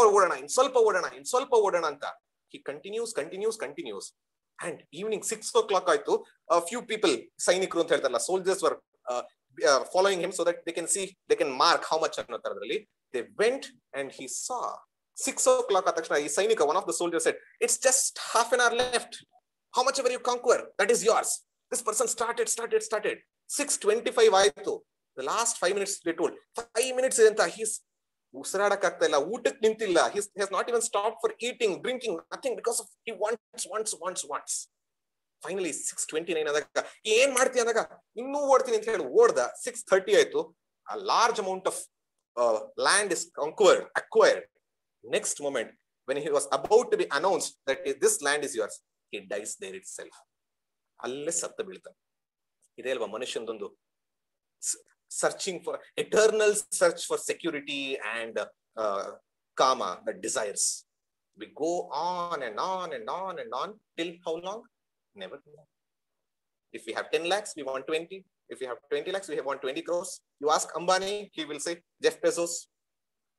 ಓಡೋಣ ಅಂತ he continues. And evening 6 o'clock ಆಯ್ತು. A few people, ಸೈನಿಕರು ಅಂತ ಹೇಳ್ತಾರಲ್ಲ, soldiers were following him so that they can mark how much ಅನ್ನೋ ತರದಲ್ಲಿ. They went and he saw 6 o'clock ಆದ ತಕ್ಷಣ ಈ ಸೈನಿಕ, one of the soldiers said, it's just half an hour left. How much ever you conquer, that is yours. This person started. 6:25 ಆಯ್ತು. The last 5 minutes they told. 5 minutes ಅಂತ he's ಉಸಿರಾಡಕ್ ಆಗ್ತಾ ಇಲ್ಲ, ಊಟಕ್ಕೆ ನಿಂತಿಲ್ಲ. He has not even stopped for eating, drinking, nothing, because of he wants. Finally 6:29 ಆದಾಗ ಏನ್ ಮಾಡ್ತೀಯ ಅಂದಾಗ ಇನ್ನೂ ಓಡ್ತೀನಿ ಅಂತ ಹೇಳಿ ಓಡ್ದ. 6:30 ಆಯ್ತು. A large amount of land is acquired. Next moment, when he was about to be announced that this land is yours, he dies there itself. ಅಲ್ಲೇ ಸತ್ತು ಬೀಳ್ತಾನೆ. ಇದೇ ಅಲ್ವಾ ಮನುಷ್ಯನದೊಂದು searching for eternal search for security and kama, the desires. We go on and on till how long? Never know. If we have 10 lakhs, we want 20. If we have 20 lakhs, we want 20 crores. You ask Ambani, he will say Jeff Bezos.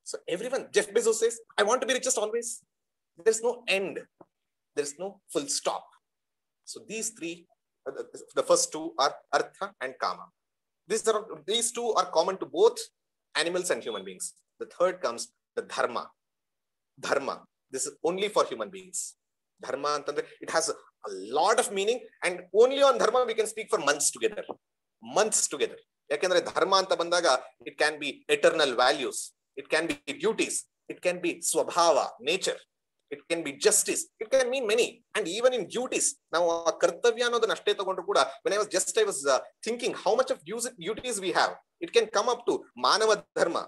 So everyone, Jeff Bezos says, I want to be richest always. There's no end. There's no full stop. So these three, the first two are artha and kama. These two are common to both animals and human beings. The third comes the dharma. This is only for human beings. Dharma antandre, it has a lot of meaning, and only on dharma we can speak for months together. Yakandre dharma anta bandaga, it can be eternal values, it can be duties, it can be swabhava, nature, it can be justice, it can mean many. And even in duties, now kartavya ಅನ್ನೋದನ್ನ ಅಷ್ಟೇ ತಗೊಂಡ್ರು ಕೂಡ, when I was thinking how much of duties we have, it can come up to manava dharma,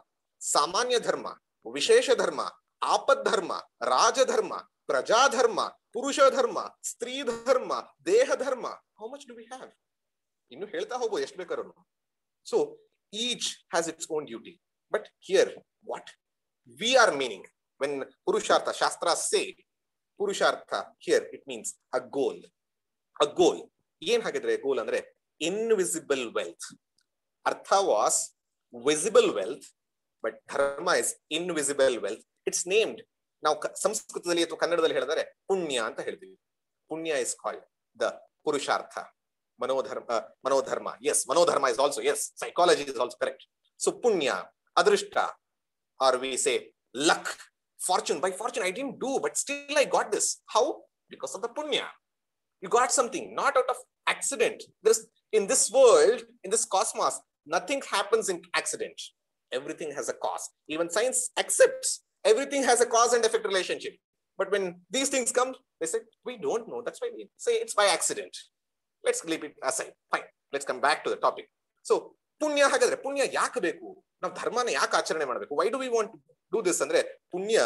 samanya dharma, vishesha dharma, apad dharma, raja dharma, praja dharma, purusha dharma, stri dharma, deha dharma. How much do we have? ಇನ್ನು ಹೇಳ್ತಾ ಹೋಗ್ಬೋದು ಎಷ್ಟು ಬೇಕಾದ್ರೂ. So each has its own duty. But here what we are meaning when purushartha shastras say purushartha, here it means a goal. ಏನ್ ಹಾಗಿದ್ರೆ goal ಅಂದ್ರೆ invisible wealth. Artha was visible wealth, but dharma is invisible wealth. It's named, ನಾವು ಸಂಸ್ಕೃತದಲ್ಲಿ ಅಥವಾ ಕನ್ನಡದಲ್ಲಿ ಹೇಳಿದರೆ ಪುಣ್ಯ ಅಂತ ಹೇಳ್ತೀವಿ. ಪುಣ್ಯ is called the purushartha. Manodharma, yes, manodharma is also, yes, psychology is also correct. So punya, adrishta, or we say luck, fortune. By fortune I didn't do, but still I got this. How? Because of the punya. You got something, not out of accident. In this world, in this cosmos, nothing happens in accident. Everything has a cause. Even science accepts everything has a cause and effect relationship. But when these things come, they say we don't know, that's why we say it's by accident. Let's leave it aside. Fine. Let's come back to the topic. So, punya hagadre, punya yaake beku? Now, dharmana yaake acharane madabeku? Why do we want to do this? Andre, punya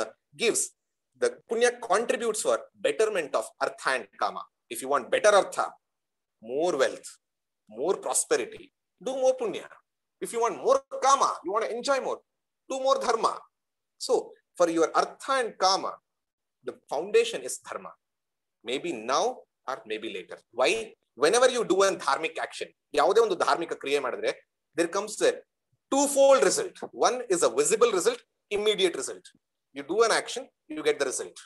contributes for betterment of artha and kama. If you want better artha, more wealth, more prosperity, do more punya. If you want more kama, you want to enjoy more, do more dharma. So, for your artha and kama, the foundation is dharma. Maybe now or maybe later. Why? Whenever you do a dharmic action, ಯಾವುದೇ ಒಂದು ಧಾರ್ಮಿಕ ಕ್ರಿಯೆ ಮಾಡಿದ್ರೆ, there comes a twofold result. One is a visible result, immediate result. You do an action, you get the result.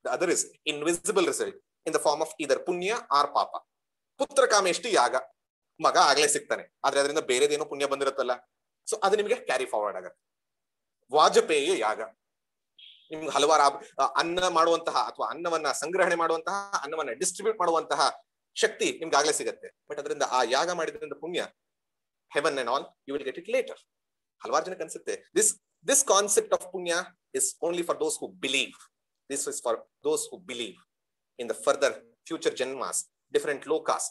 The other is invisible result in the form of either punya or papa. ಪುತ್ರ ಕಾಮೇಷ್ಟಿ ಯಾಗ, ಮಗ ಆಗ್ಲೇ ಸಿಗ್ತಾನೆ, ಆದ್ರೆ ಅದರಿಂದ ಬೇರೆದೇನೋ ಪುಣ್ಯ ಬಂದಿರುತ್ತಲ್ಲ, so ಅದು ನಿಮಗೆ ಕ್ಯಾರಿ ಫಾರ್ವರ್ಡ್ ಆಗುತ್ತೆ. ವಾಜಪೇಯಿ ಯಾಗ, ನಿಮ್ಗೆ ಹಲವಾರು ಅನ್ನ ಮಾಡುವಂತಹ ಅಥವಾ ಅನ್ನವನ್ನ ಸಂಗ್ರಹಣೆ ಮಾಡುವಂತಹ, ಅನ್ನವನ್ನ ಡಿಸ್ಟ್ರಿಬ್ಯೂಟ್ ಮಾಡುವಂತಹ ಶಕ್ತಿ ನಿಮ್ಗೆ ಆಗ್ಲೇ ಸಿಗತ್ತೆ. ಬಟ್ ಅದರಿಂದ ಆ ಯಾಗ ಮಾಡಿದ್ರಿಂದ ಪುಣ್ಯ, heaven and all, you will get it later. ಹಲವಾರು ಜನಕ್ಕೆ ಅನ್ಸುತ್ತೆ this concept of punya is only for those who believe. This is for those who believe in the further future janmas, different lokas.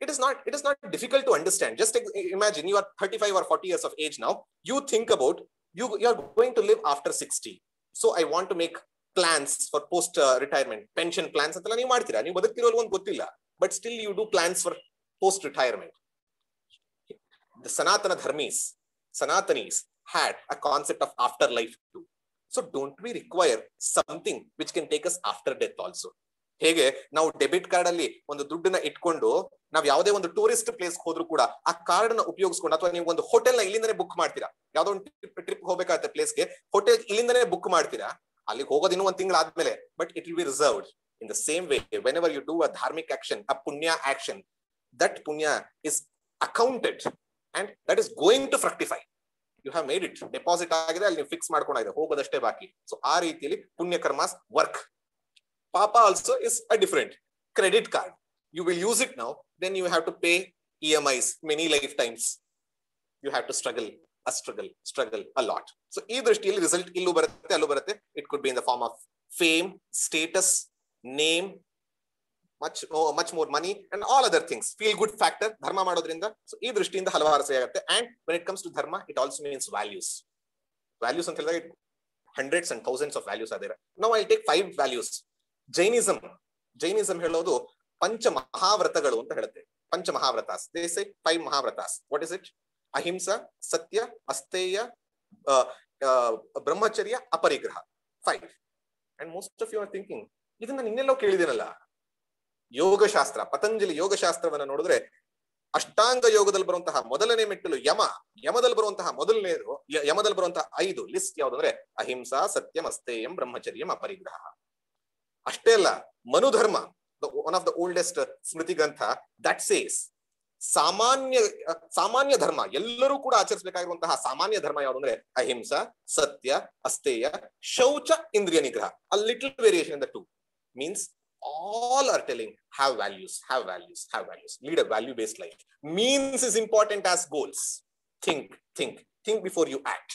It is not difficult to understand. Just imagine you are 35 or 40 years of age now. You think about you are going to live after 60. So I want to make plans for post retirement, pension plans antala ನೀವು ಮಾಡ್ತೀರಾ. ನೀವು ಬದುಕ್ತಿರೋದು ಒಂದು ಗೊತ್ತಿಲ್ಲ, but still you do plans for post retirement. The Sanatanis had a concept of afterlife too. So don't we require something which can take us after death also? ಹೇಗೆ ನಾವು debit card ಅಲ್ಲಿ ಒಂದು ದುಡ್ಡನ್ನ ಇಟ್ಕೊಂಡು ನಾವ್ ಯಾವುದೇ ಒಂದು ಟೂರಿಸ್ಟ್ ಪ್ಲೇಸ್ ಹೋದ್ರು ಕೂಡ ಆ ಕಾರ್ಡ್ ನ ಉಪಯೋಗಿಸ್ಕೊಂಡು, ಅಥವಾ ನೀವು ಒಂದು ಹೋಟೆಲ್ ನ ಇಲ್ಲಿಂದನೇ ಬುಕ್ ಮಾಡ್ತೀರಾ, ಯಾವ್ದೋ ಒಂದು ಟ್ರಿಪ್ ಹೋಗ್ಬೇಕಾಗತ್ತೆ ಪ್ಲೇಸ್ಗೆ, ಹೋಟೆಲ್ ಇಲ್ಲಿಂದನೇ ಬುಕ್ ಮಾಡ್ತೀರಾ, ಅಲ್ಲಿಗೆ ಹೋಗೋದು ಇನ್ನೂ ಒಂದು ತಿಂಗಳಾದ್ಮೇಲೆ, but it will be reserved. In the same way, whenever you do a ಧಾರ್ಮಿಕ್ ಆಕ್ಷನ್, ಅ ಪುಣ್ಯ ಆಕ್ಷನ್, ದಟ್ ಪುಣ್ಯ is accounted and that is going to fructify. You have made it, deposit ಆಗಿದೆ, ಅಲ್ಲಿ ನೀವು ಫಿಕ್ಸ್ ಮಾಡ್ಕೊಂಡಿದೆ, ಹೋಗೋದಷ್ಟೇ ಬಾಕಿ. So ಆ ರೀತಿಯಲ್ಲಿ ಪುಣ್ಯ karmas work. Papa also is a different credit card. You will use it now, then you have to pay EMIs many lifetimes. You have to struggle a lot. So either still result illu barutte allu barutte. It could be in the form of fame, status, name, much more money and all other things. Feel good factor dharma madodrinda. So ee drishtiinda halavaru sari agutte. And when it comes to dharma, it also means values anta ಹೇಳಿದಾಗ hundreds and thousands of values are there. Now I'll take 5 values. Jainism ಹೇಳೋದು ಪಂಚ ಮಹಾವ್ರತಗಳು ಅಂತ ಹೇಳುತ್ತೆ. ಪಂಚ ಮಹಾವ್ರತಾಸ್, they say 5 ಮಹಾವ್ರತಾಸ್. What is it? ಅಹಿಂಸಾ, ಸತ್ಯ, ಅಸ್ತೇಯ, ಬ್ರಹ್ಮಚರ್ಯ, ಅಪರಿಗ್ರಹ. 5. And most of you are thinking, ಇದನ್ನ ನಿನ್ನೆಲ್ಲೋ ಕೇಳಿದೇನಲ್ಲ. ಯೋಗಶಾಸ್ತ್ರ, ಪತಂಜಲಿ ಯೋಗಶಾಸ್ತ್ರವನ್ನ ನೋಡಿದ್ರೆ ಅಷ್ಟಾಂಗ ಯೋಗದಲ್ಲಿ ಬರುವಂತಹ ಮೊದಲನೇ ಮೆಟ್ಟಲು ಯಮದಲ್ಲಿ ಬರುವಂತಹ 5 ಲಿಸ್ಟ್ ಯಾವ್ದಂದ್ರೆ ಅಹಿಂಸಾ, ಸತ್ಯಂ, ಅಸ್ತೇಯಂ, ಬ್ರಹ್ಮಚರ್ಯಂ, ಅಪರಿಗ್ರಹ. ಅಷ್ಟೇ ಅಲ್ಲ, ಮನುಧರ್ಮ, ಒನ್ ಆಫ್ ದ ಓಲ್ಡೆಸ್ಟ್ ಸ್ಮೃತಿ ಗ್ರಂಥ, ದಟ್ ಸೇಸ್ ಸಾಮಾನ್ಯ ಧರ್ಮ, ಎಲ್ಲರೂ ಕೂಡ ಆಚರಿಸಬೇಕಾಗಿರುವಂತಹ ಸಾಮಾನ್ಯ ಧರ್ಮ ಯಾವುದು ಅಂದ್ರೆ ಅಹಿಂಸಾ, ಸತ್ಯ, ಅಸ್ತೇಯ, ಶೌಚ, ಇಂದ್ರಿಯ ನಿಗ್ರಹ. A little variation in the 2 means all are telling have values, lead a value based life. Means is important as goals. Think before you act.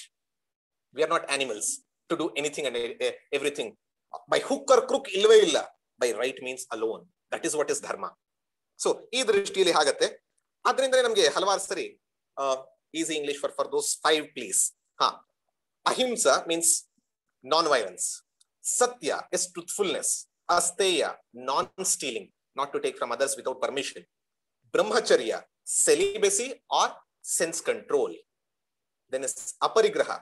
We are not animals to do anything and everything by hook or crook. Ilve illa, by right means alone. That is what is dharma. So ee drishtiyalli hagate. Adrinda namge halvar sari easy English for those 5 please. Ahimsa means non violence. Satya is truthfulness. Asteya, non stealing, not to take from others without permission. Brahmacharya, celibacy or sense control. Then is aparigraha,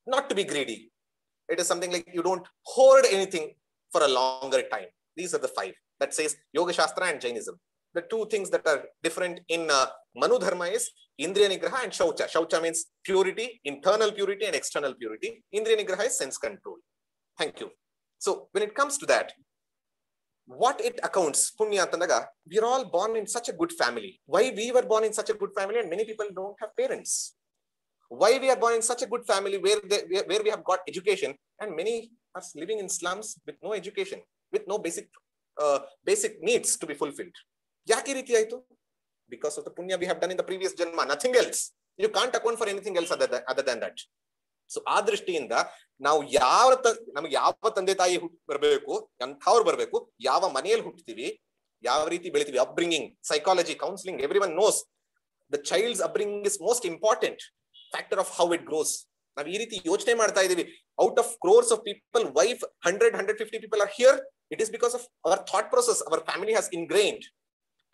not to be greedy. It is something like you don't hoard anything for a longer time. These are the 5 that says Yoga Shastra and Jainism. The 2 things that are different in Manu Dharma is Indriya Nigraha and Shaucha. Shaucha means purity, internal purity and external purity. Indriya Nigraha is sense control. Thank you. So when it comes to that, what it accounts, punya antanaga, we are all born in such a good family. Why we were born in such a good family and many people don't have parents? Why we are born in such a good family where we have got education and many are living in slums with no education, with no basic needs to be fulfilled? Yaki riti aitu? Because of the punya we have done in the previous janma, nothing else. You can't account for anything else other than that. So ಆ ದೃಷ್ಟಿಯಿಂದ ನಾವು ನಮಗೆ ಯಾವ ತಂದೆ ತಾಯಿ ಬರಬೇಕು, ಎಂಥವ್ರು ಬರಬೇಕು, ಯಾವ ಮನೆಯಲ್ಲಿ ಹುಟ್ಟುತ್ತೀವಿ, ಯಾವ ರೀತಿ ಬೆಳಿತೀವಿ, upbringing, psychology, counselling, everyone knows the child's upbringing is most important factor of how it grows. ನಾವು ಈ ರೀತಿ ಯೋಚನೆ ಮಾಡ್ತಾ ಇದೀವಿ. Out of crores of people, why 100-150 people are here? It is because of our thought process. Our family has ingrained.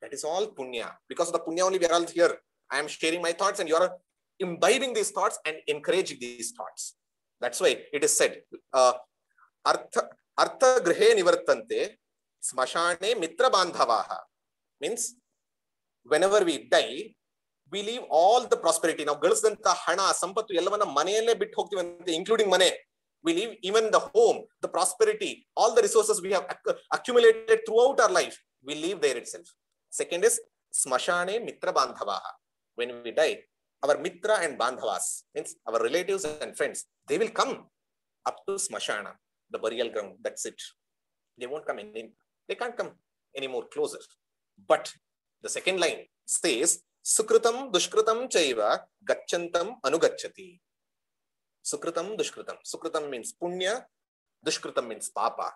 That is all punya. Because of the punya only we are all here. I am sharing my thoughts and you are imbibing these thoughts and encouraging these thoughts. That's why it is said, artha grihe nivartante smashane mitra bandhavaha. Means whenever we die, we leave all the prosperity. Now ಗಳಿಸಿದಂತ ಹಣ, ಸಂಪತ್ತು ಎಲ್ಲವನ್ನ ಮನೆಯಲ್ಲೇ ಬಿಟ್ಟು ಹೋಗ್ತೀವಂತೆ, including money. We leave even the home, the prosperity, all the resources we have accumulated throughout our life, we leave there itself. Second is smashane mitra bandhavaha. When we die, our mitra and bandhavas, means our relatives and friends, they will come up to smashana, the burial ground. That's it. They won't come in. They can't come any more closer. But the second line says, sukritam dushkritam chaiva gachantam anugacchati. Sukritam dushkritam. Sukritam means punya, dushkritam means papa.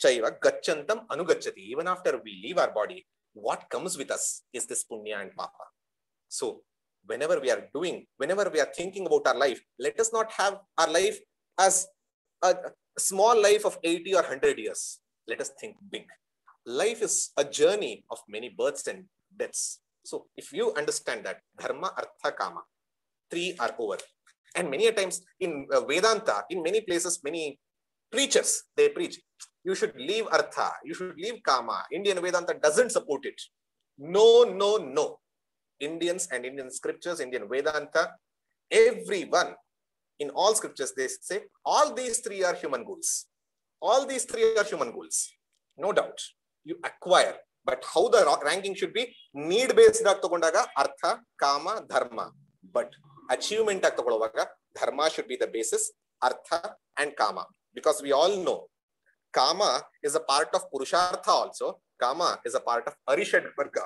Chaiva gachantam anugacchati. Even after we leave our body, what comes with us is this punya and papa. So whenever we are thinking about our life, let us not have our life as a small life of 80 or 100 years. Let us think big. Life is a journey of many births and deaths. So if you understand that dharma, artha, kama, three are over. And many a times in Vedanta, in many places, many preachers, they preach, you should leave artha, you should leave kama. Indian Vedanta doesn't support it. No, no, no. Indians and Indian scriptures, Indian Vedanta, everyone, in all scriptures, they say all these three are human goals. All these three are human goals. No doubt. You acquire. But how the ranking should be, need-based ಆಗಿ ತಗೊಂಡಾಗ artha, kama, dharma. But achievement ಆಗಿ ತಗೊಳ್ಳುವಾಗ dharma should be the basis, artha and kama. Because we all know, kama is a part of purushartha also. Kama is a part of arishad varga,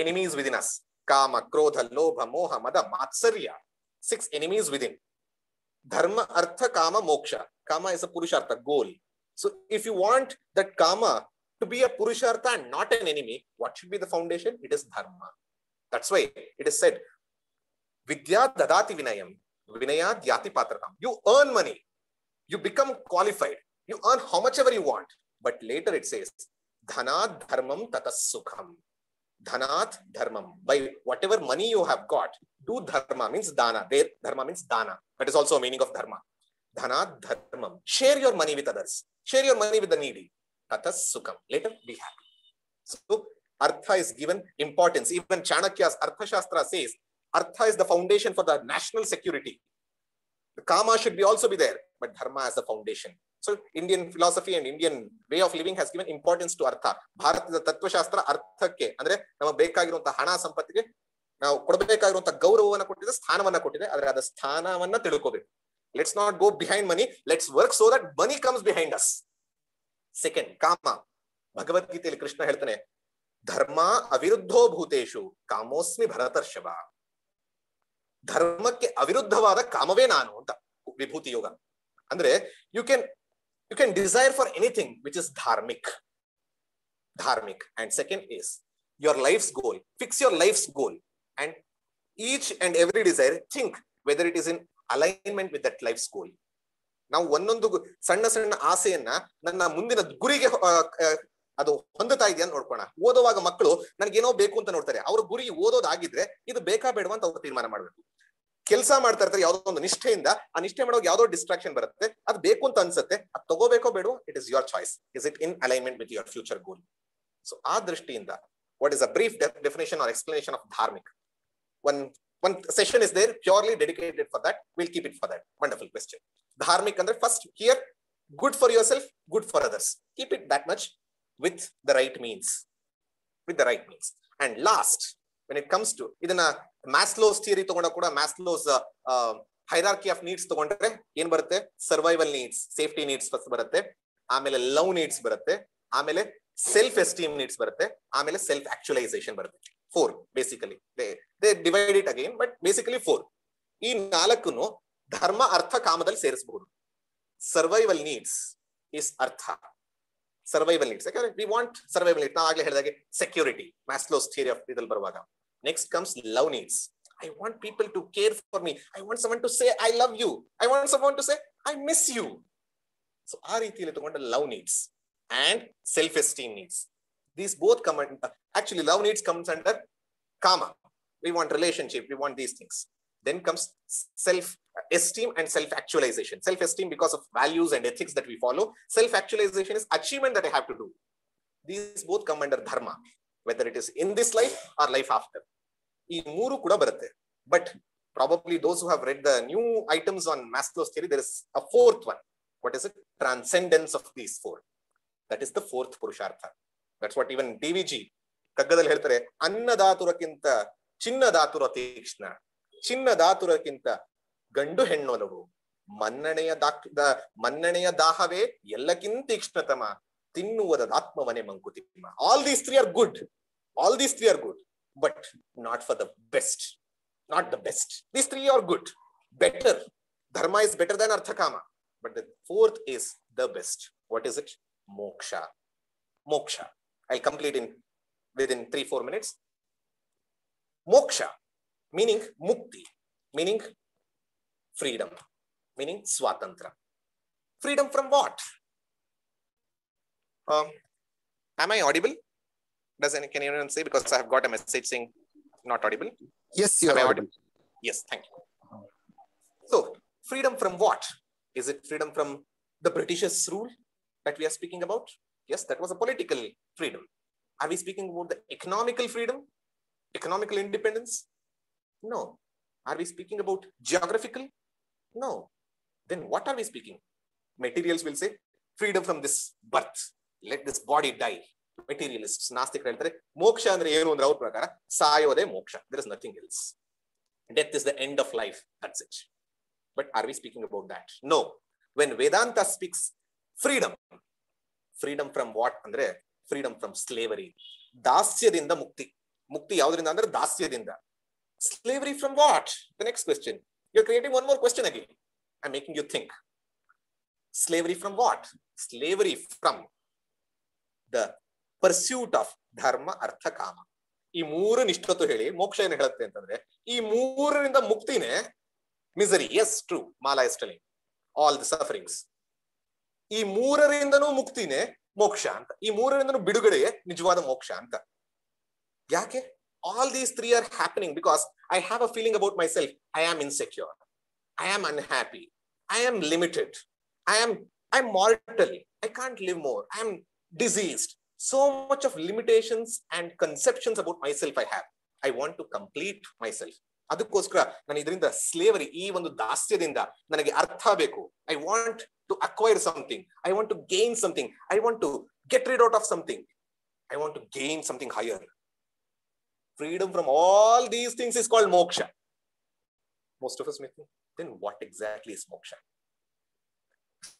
enemies within us. Kama, krodha, lobha, moha, mada, matsarya. 6 enemies within. Dharma, artha, kama, moksha. Kama is a purushartha goal. So if you want that kama to be a purushartha and not an enemy, what should be the foundation? It is dharma. That's why it is said, vidya dadati vinayam, vinaya dhyati patratam. You earn money. You become qualified. You earn how much ever you want. But later it says, dhanat dharmam tatas sukham. Dhanat dharmam. By whatever money you have got, do dharma, means dana. There, dharma means dana. That is also a meaning of dharma. Dhanat dharmam. Share your money with others. Share your money with the needy. Tatas sukham. Later, be happy. So, artha is given importance. Even Chanakya's Artha Shastra says, artha is the foundation for the national security. The kama should be also be there, but dharma as the foundation. So Indian philosophy and Indian way of living has given importance to artha. ಭಾರತದ ತತ್ವಶಾಸ್ತ್ರ ಅರ್ಥಕ್ಕೆ ಅಂದ್ರೆ ನಮಗೆ ಬೇಕಾಗಿರುವಂತಹ ಹಣ ಸಂಪತ್ತಿಗೆ ನಾವು ಕೊಡಬೇಕಾಗಿರುವಂತಹ ಗೌರವವನ್ನು ಕೊಟ್ಟಿದೆ, ಸ್ಥಾನವನ್ನ ಕೊಟ್ಟಿದೆ. ಆದ್ರೆ ಅದ ಸ್ಥಾನವನ್ನ ತಿಳ್ಕೋಬೇಕು. Let's not go behind money. Let's work so that money comes behind us. Second, kama. ಭಗವದ್ಗೀತೆಯಲ್ಲಿ ಕೃಷ್ಣ ಹೇಳ್ತಾನೆ, ಧರ್ಮ ಅವಿರುದ್ಧೋ ಭೂತೇಶು ಕಾಮೋಸ್ಮಿ ಭರತರ್ಷಭ. ಧರ್ಮಕ್ಕೆ ಅವಿರುದ್ಧವಾದ ಕಾಮವೇ ನಾನು ಅಂತ ವಿಭೂತಿ ಯೋಗ. ಅಂದ್ರೆ you can desire for anything which is dharmic. And second is your life's goal. Fix your life's goal, and each and every desire, think whether it is in alignment with that life's goal. ನಾವು ಒಂದೊಂದು ಸಣ್ಣ ಸಣ್ಣ ಆಸೆಯನ್ನ ನನ್ನ ಮುಂದಿನ ಗುರಿಗೆ ಅದು ಹೊಂದುತ್ತಾ ಇದೆಯಾ ಅಂತ ನೋಡ್ಕೋಣ. ಓದುವಾಗ ಮಕ್ಕಳು ನನಗೇನೋ ಬೇಕು ಅಂತ ನೋಡ್ತಾರೆ. ಅವ್ರ ಗುರಿ ಓದೋದಾಗಿದ್ರೆ ಇದು ಬೇಕಾ ಬೇಡವಾ ಅಂತ ಅವ್ರು ತೀರ್ಮಾನ ಮಾಡ್ಬೇಕು. ಕೆಲಸ ಮಾಡ್ತಾ ಇರ್ತಾರೆ ಯಾವ್ದೋ ಒಂದು ನಿಷ್ಠೆಯಿಂದ, ಆ ನಿಷ್ಠೆ ಮಾಡುವಾಗ ಯಾವ್ದೋ ಡಿಸ್ಟ್ರಾಕ್ಷನ್ ಬರುತ್ತೆ, ಅದು ಬೇಕು ಅಂತ ಅನ್ಸುತ್ತೆ, ಅದು ತಗೋಬೇಕೋ ಬೇಡವೋ, it is your choice. Is it in alignment with your future goal? So ಆ ದೃಷ್ಟಿಯಿಂದ what is a brief definition or explanation of ಧಾರ್ಮಿಕ್? One session is there purely dedicated for that. We'll keep it for that. Wonderful question. Dharmic andre first here, good for yourself, good for others. Keep it that much with the right means. And last, when it comes to idana Maslow's theory ತಗೊಂಡ ಕೂಡ Maslow's hierarchy of needs ತಗೊಂಡ್ರೆ ಏನ್ ಬರುತ್ತೆ? Survival needs, safety needs first ಬರುತ್ತೆ, ಆಮೇಲೆ love needs ಬರುತ್ತೆ, ಆಮೇಲೆ self esteem needs ಬರುತ್ತೆ, ಆಮೇಲೆ ಸೆಲ್ಫ್ ಆಕ್ಚುಲೈಸೇಷನ್ ಬರುತ್ತೆ. 4 basically. They divide it again, but basically 4. ಈ 4 ಧರ್ಮ ಅರ್ಥ ಕಾಮದಲ್ಲಿ ಸೇರಿಸಬಹುದು. ಸರ್ವೈವಲ್ ನೀಡ್ಸ್ ಇಸ್ ಅರ್ಥ. ಸರ್ವೈವಲ್ ನೀಡ್ಸ್, ಯಾಕಂದ್ರೆ ವಿ ವಾಂಟ್ ಸರ್ವೈವಲ್ ನೀಡ್ಸ್. ನಾವು ಆಗ್ಲೇ ಹೇಳಿದಾಗೆ ಸೆಕ್ಯೂರಿಟಿ, ಮ್ಯಾಸ್ಲೋಸ್ ಥಿಯರಿ ಆಫ್ ಇದ್ರಲ್ಲಿ ಬರುವಾಗ. Next comes love needs. I want people to care for me. I want someone to say I love you. I want someone to say I miss you. So ಆ ರೀತಿಯಲ್ಲಿ ತಗೊಂಡ love needs and self esteem needs. These both come under, actually love needs comes under kama. We want relationship, we want these things. Then comes self esteem and self actualization. Self esteem because of values and ethics that we follow. Self actualization is achievement that I have to do. These both come under dharma, whether it is in this life or life after. Ee mooru kuda barutte. But probably those who have read the new items on Maslow's theory, there is a 4th one. What is it? Transcendence of these 4. That is the 4th purushartha. That's what even DVG ಕಗ್ಗದಲ್ಲಿ ಹೇಳ್ತಾರೆ, ಅನ್ನದಾತುರಕ್ಕಿಂತ ಚಿನ್ನದಾತುರ ತೀಕ್ಷ್ಣ, ಚಿನ್ನದಾತುರಕ್ಕಿಂತ ಗಂಡು ಹೆಣ್ಣೊಲವು, ಮನ್ನಣೆಯ ದಾಹವೇ ಎಲ್ಲಕ್ಕಿಂತ ತೀಕ್ಷ್ಣತಮ, ತಿನ್ನುವುದ ಆತ್ಮವನೇ Mankutimma. All these 3 are good. All these 3 are good, but not for the best. Not the best. These 3 are good. Better. Dharma is better than Arthakama. But the 4th is the best. What is it? Moksha. Moksha. I'll complete in within 3-4 minutes. Moksha, meaning mukti, meaning freedom, meaning swatantra. Freedom from what? Am I audible? Can anyone say? Because I have got a message saying not audible. Yes, you are audible. Yes, thank you. So, freedom from what? Is it freedom from the British's rule that we are speaking about? Yes, that was a political freedom. Are we speaking about the economical freedom? Economical independence? No. Are we speaking about geographical? No. Then what are we speaking? Materials will say freedom from this birth. Let this body die. Materialists, Nastik ಹೇಳ್ತಾರೆ ಮೋಕ್ಷ ಅಂದ್ರೆ ಏನು ಅಂದ್ರೆ ಅವ್ರ ಪ್ರಕಾರ ಸಾಯೋದೇ ಮೋಕ್ಷ. There is nothing else. Death is the end of life. That's it. But are we speaking about that? No. When Vedanta speaks freedom, freedom from what? Andre freedom from slavery. ದಾಸ್ಯದಿಂದ ಮುಕ್ತಿ. ಮುಕ್ತಿ ಯಾವುದರಿಂದ ಅಂದ್ರೆ ದಾಸ್ಯದಿಂದ. Slavery from what? The next question. You're creating one more question again. I'm making you think. Slavery from what? Slavery from the pursuit of dharma, artha, kama. ಈ ಮೂರು ನಿಷ್ಠತ್ತು ಹೇಳಿ ಮೋಕ್ಷ ಏನು ಹೇಳುತ್ತೆ ಅಂತಂದ್ರೆ ಈ ಮೂರರಿಂದ ಮುಕ್ತಿನೇ misery. Yes, true. Mala is telling all the sufferings. ಈ ಮೂರರಿಂದನೂ ಮುಕ್ತಿನೇ ಮೋಕ್ಷ ಅಂತ. ಈ ಮೂರರಿಂದನೂ ಬಿಡುಗಡೆಯೇ ನಿಜವಾದ ಮೋಕ್ಷ ಅಂತ. ಯಾಕೆ? All these three are happening because I have a feeling about myself. I am insecure. I am unhappy. I am limited. I'm mortal. I can't live more. I am diseased. So much of limitations and conceptions about myself I have. I want to complete myself. ಅದಕ್ಕೋಸ್ಕರ ನಾನು ಇದರಿಂದ slavery, ಈ ಒಂದು ದಾಸ್ಯದಿಂದ ನನಗೆ ಅರ್ಥ ಬೇಕು. I want to acquire something. I want to gain something. I want to get rid out of something. I want to gain something higher. Freedom from all these things is called moksha. Most of us may think, then what exactly is moksha?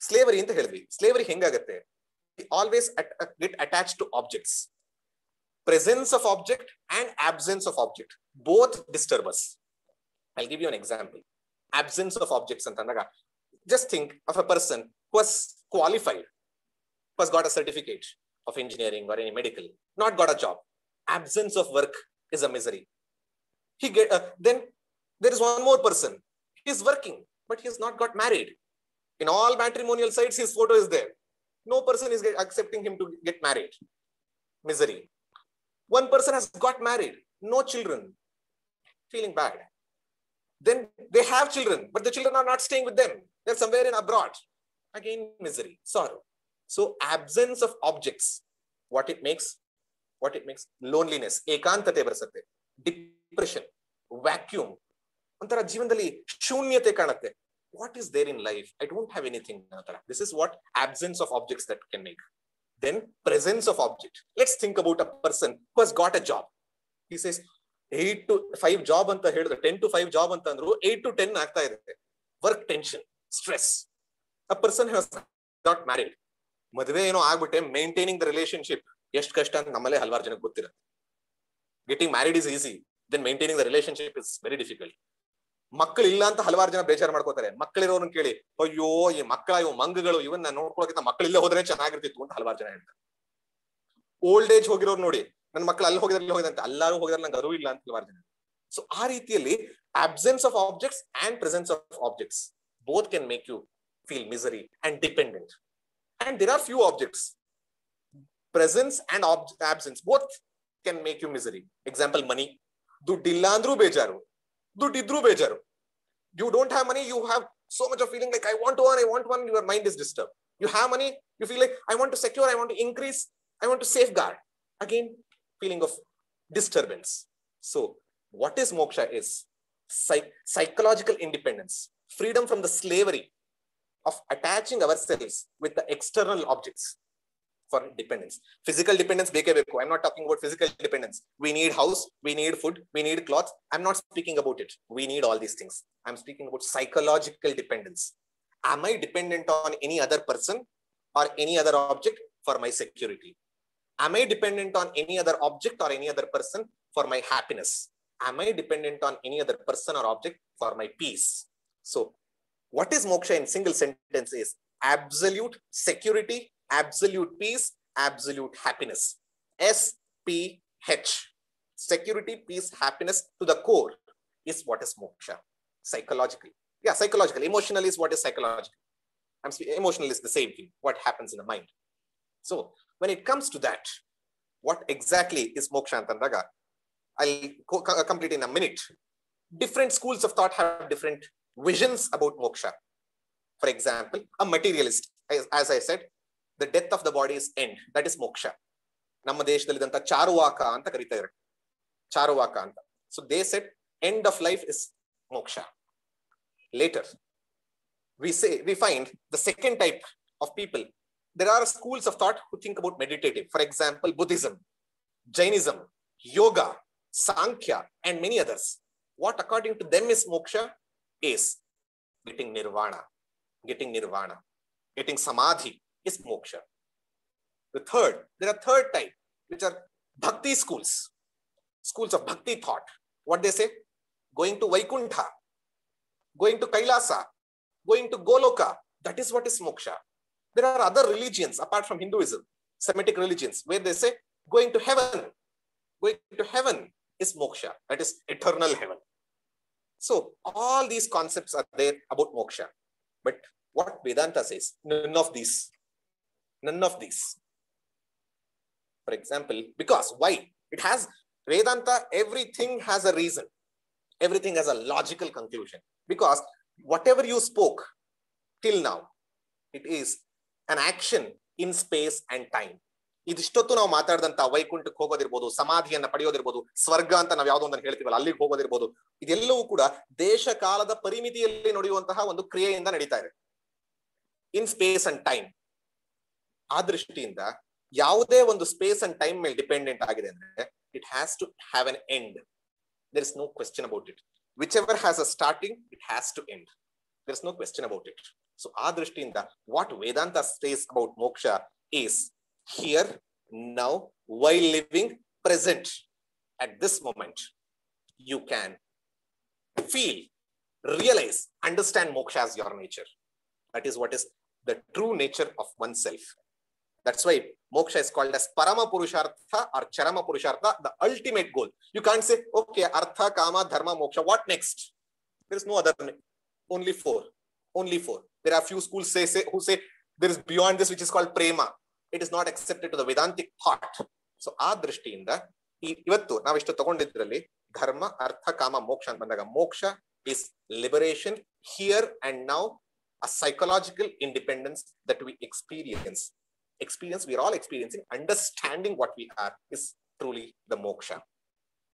Slavery anta ಹೇಳಿದ್ವಿ. Slavery ಹೆಂಗಾಗತ್ತೆ? Always get attached to objects. Presence of object and absence of object both disturb us. I'll give you an example. Absence of objects antanaga, just think of a person who was qualified, who has got a certificate of engineering or any medical, not got a job. Absence of work is a misery. Then there is one more person. He is working, but he has not got married. In all matrimonial sites, his photo is there. No person is accepting him to get married. Misery. One person has got married, no children, feeling bad. Then they have children, but the children are not staying with them. They're somewhere in abroad. Again, misery, sorrow. So absence of objects, what it makes loneliness, ಏಕಾಂತತೆ ಬರಸತ್ತೆ, depression, vacuum, ಒಂಥರ ಜೀವನದಲ್ಲಿ ಶೂನ್ಯತೆ ಕಾಣುತ್ತೆ. What is there in life? I don't have anything. This is what absence of objects that can make. Then presence of object. Let's think about a person who has got a job. He says 8 to 5 job anta ಹೇಳಿದ್ರೆ 10 to 5 job ಅಂತ ಅಂದ್ರು 8 to 10 ಆಗ್ತಾ ಇದೆ. Work tension, stress. A person who has got married. ಮದುವೆ ಏನೋ ಆಗ್ಬಿಟ್ಟೆ maintaining the relationship ಎಷ್ಟು ಕಷ್ಟ ಅಂತ ನಮ್ಮಲ್ಲೇ ಹಲವಾರು ಜನಕ್ಕೆ ಗೊತ್ತಿರುತ್ತೆ. Getting married is easy. Then maintaining the relationship is very difficult. ಮಕ್ಕಳು ಇಲ್ಲ ಅಂತ ಹಲವಾರು ಜನ ಬೇಜಾರು ಮಾಡ್ಕೋತಾರೆ. ಮಕ್ಕಳಿರೋರನ್ನ ಕೇಳಿ, ಅಯ್ಯೋ ಈ ಮಕ್ಕಳ ಇವು ಮಂಗಗಳು, ಇವನ್ನ ನೋಡ್ಕೊಳಕ್ಕಿಂತ ಮಕ್ಕಳಿಲ್ಲೇ ಹೋದ್ರೆ ಚೆನ್ನಾಗಿರ್ತಿತ್ತು ಅಂತ ಹಲವಾರು ಜನ ಹೇಳ್ತಾರೆ. ಓಲ್ಡ್ ಏಜ್ ಹೋಗಿರೋರು ನೋಡಿ, ನನ್ನ ಮಕ್ಕಳು ಅಲ್ಲಿ ಹೋಗಿದ್ರೆ ಅಂತ, ಎಲ್ಲರೂ ಹೋಗಿದ್ರೆ ನಂಗೆ ಅರಿವು ಇಲ್ಲ ಅಂತ ಹಲವಾರು ಜನ. ಸೊ ಆ ರೀತಿಯಲ್ಲಿ absence of objects and presence of objects both can make you feel misery and dependent. And there are few objects. Presence and absence both can make you misery. Example, money. ದುಡ್ಡಿಲ್ಲ ಅಂದ್ರೂ ಬೇಜಾರು, ದುಡ್ಡಿದ್ರೂ ಬೇಜಾರು. You don't have money, you have so much of feeling like I want one, your mind is disturbed. You have money, you feel like I want to secure, I want to increase, I want to safeguard. Again, feeling of disturbance. So what is moksha is psychological independence, freedom from the slavery of attaching ourselves with the external objects for dependence. Physical dependence beke beku. I'm not talking about physical dependence. We need house, we need food, we need clothes. I'm not speaking about it. We need all these things. I'm speaking about psychological dependence. Am I dependent on any other person or any other object for my security? Am I dependent on any other object or any other person for my happiness? Am I dependent on any other person or object for my peace? So what is moksha in single sentence is absolute security, absolute peace, absolute happiness. SPI. H, security, peace, happiness to the core is what is moksha. Psychologically. Yeah, psychological. Emotional is what is psychological. Emotional is the same thing, what happens in the mind. So when it comes to that, what exactly is moksha antandaga, I'll complete in a minute. Different schools of thought have different visions about moksha. For example, a materialist, as I said, the death of the body is end. That is moksha. Namma deshadanತ Charvaka ಅಂತ ಕರೀತಾರೆ. ಚಾರುವಾಕ ಅಂತ. So they said end of life is moksha. Later, we find the second type of people. There are schools of thought who think about meditative. For example, Buddhism, Jainism, Yoga, Sankhya, and many others. What according to them is moksha is getting nirvana, getting samadhi is moksha. There are third type, which are bhakti schools of bhakti thought. What they say? Going to Vaikuntha, going to Kailasa, going to Goloka. That is what is moksha. There are other religions apart from Hinduism, Semitic religions, where they say going to heaven. Going to heaven is moksha. That is eternal heaven. So all these concepts are there about moksha. But what Vedanta says, none of these. For example, because why? It has Vedanta, everything has a reason. Everything has a logical conclusion. Because whatever you spoke till now, it is an action in space and time. ಇದಿಷ್ಟೊತ್ತು ನಾವು ಮಾತಾಡಿದಂತ ವೈಕುಂಠಕ್ಕೆ ಹೋಗೋದಿರ್ಬೋದು, ಸಮಾಧಿಯನ್ನ ಪಡೆಯೋದಿರ್ಬೋದು, ಸ್ವರ್ಗ ಅಂತ ನಾವು ಯಾವುದೋ ಒಂದನ್ನು ಹೇಳ್ತೀವಲ್ಲ ಅಲ್ಲಿಗೆ ಹೋಗೋದಿರ್ಬೋದು, ಇದೆಲ್ಲವೂ ಕೂಡ ದೇಶ ಕಾಲದ ಪರಿಮಿತಿಯಲ್ಲಿ ನಡೆಯುವಂತಹ ಒಂದು ಕ್ರಿಯೆಯಿಂದ ನಡೀತಾ ಇದೆ. In space and time. ಆ ದೃಷ್ಟಿಯಿಂದ ಯಾವುದೇ ಒಂದು ಸ್ಪೇಸ್ ಅಂಡ್ ಟೈಮ್ ಮೇಲೆ ಡಿಪೆಂಡೆಂಟ್ ಆಗಿದೆ ಅಂದ್ರೆ it has to have an end. There is no question about it. Whichever has a starting, it has to end. There is no question about it. So, ಆ ದೃಷ್ಟಿಯಿಂದ what Vedanta says about moksha is here, now, while living, present, at this moment, you can feel, realize, understand moksha as your nature. That is what is the true nature of oneself. That's why moksha is called as Parama Purushartha or Charama Purushartha, the ultimate goal. You can't say, okay, Artha, Kama, Dharma, Moksha, what next? There is no other, only four. There are few schools who say there is beyond this, which is called Prema. It is not accepted to the Vedantic thought. So, ಆ ದೃಷ್ಟಿಯಿಂದ ಇವತ್ತು ನಾವಿಷ್ಟು ತಗೊಂಡಿದ್ರಲ್ಲಿ ಧರ್ಮ, ಅರ್ಥ, ಕಾಮ, ಮೋಕ್ಷ ಅಂತ ಬಂದಾಗ ಮೋಕ್ಷ is liberation here and now, a psychological independence that we experience. We are all experiencing. Understanding what we are is truly the moksha.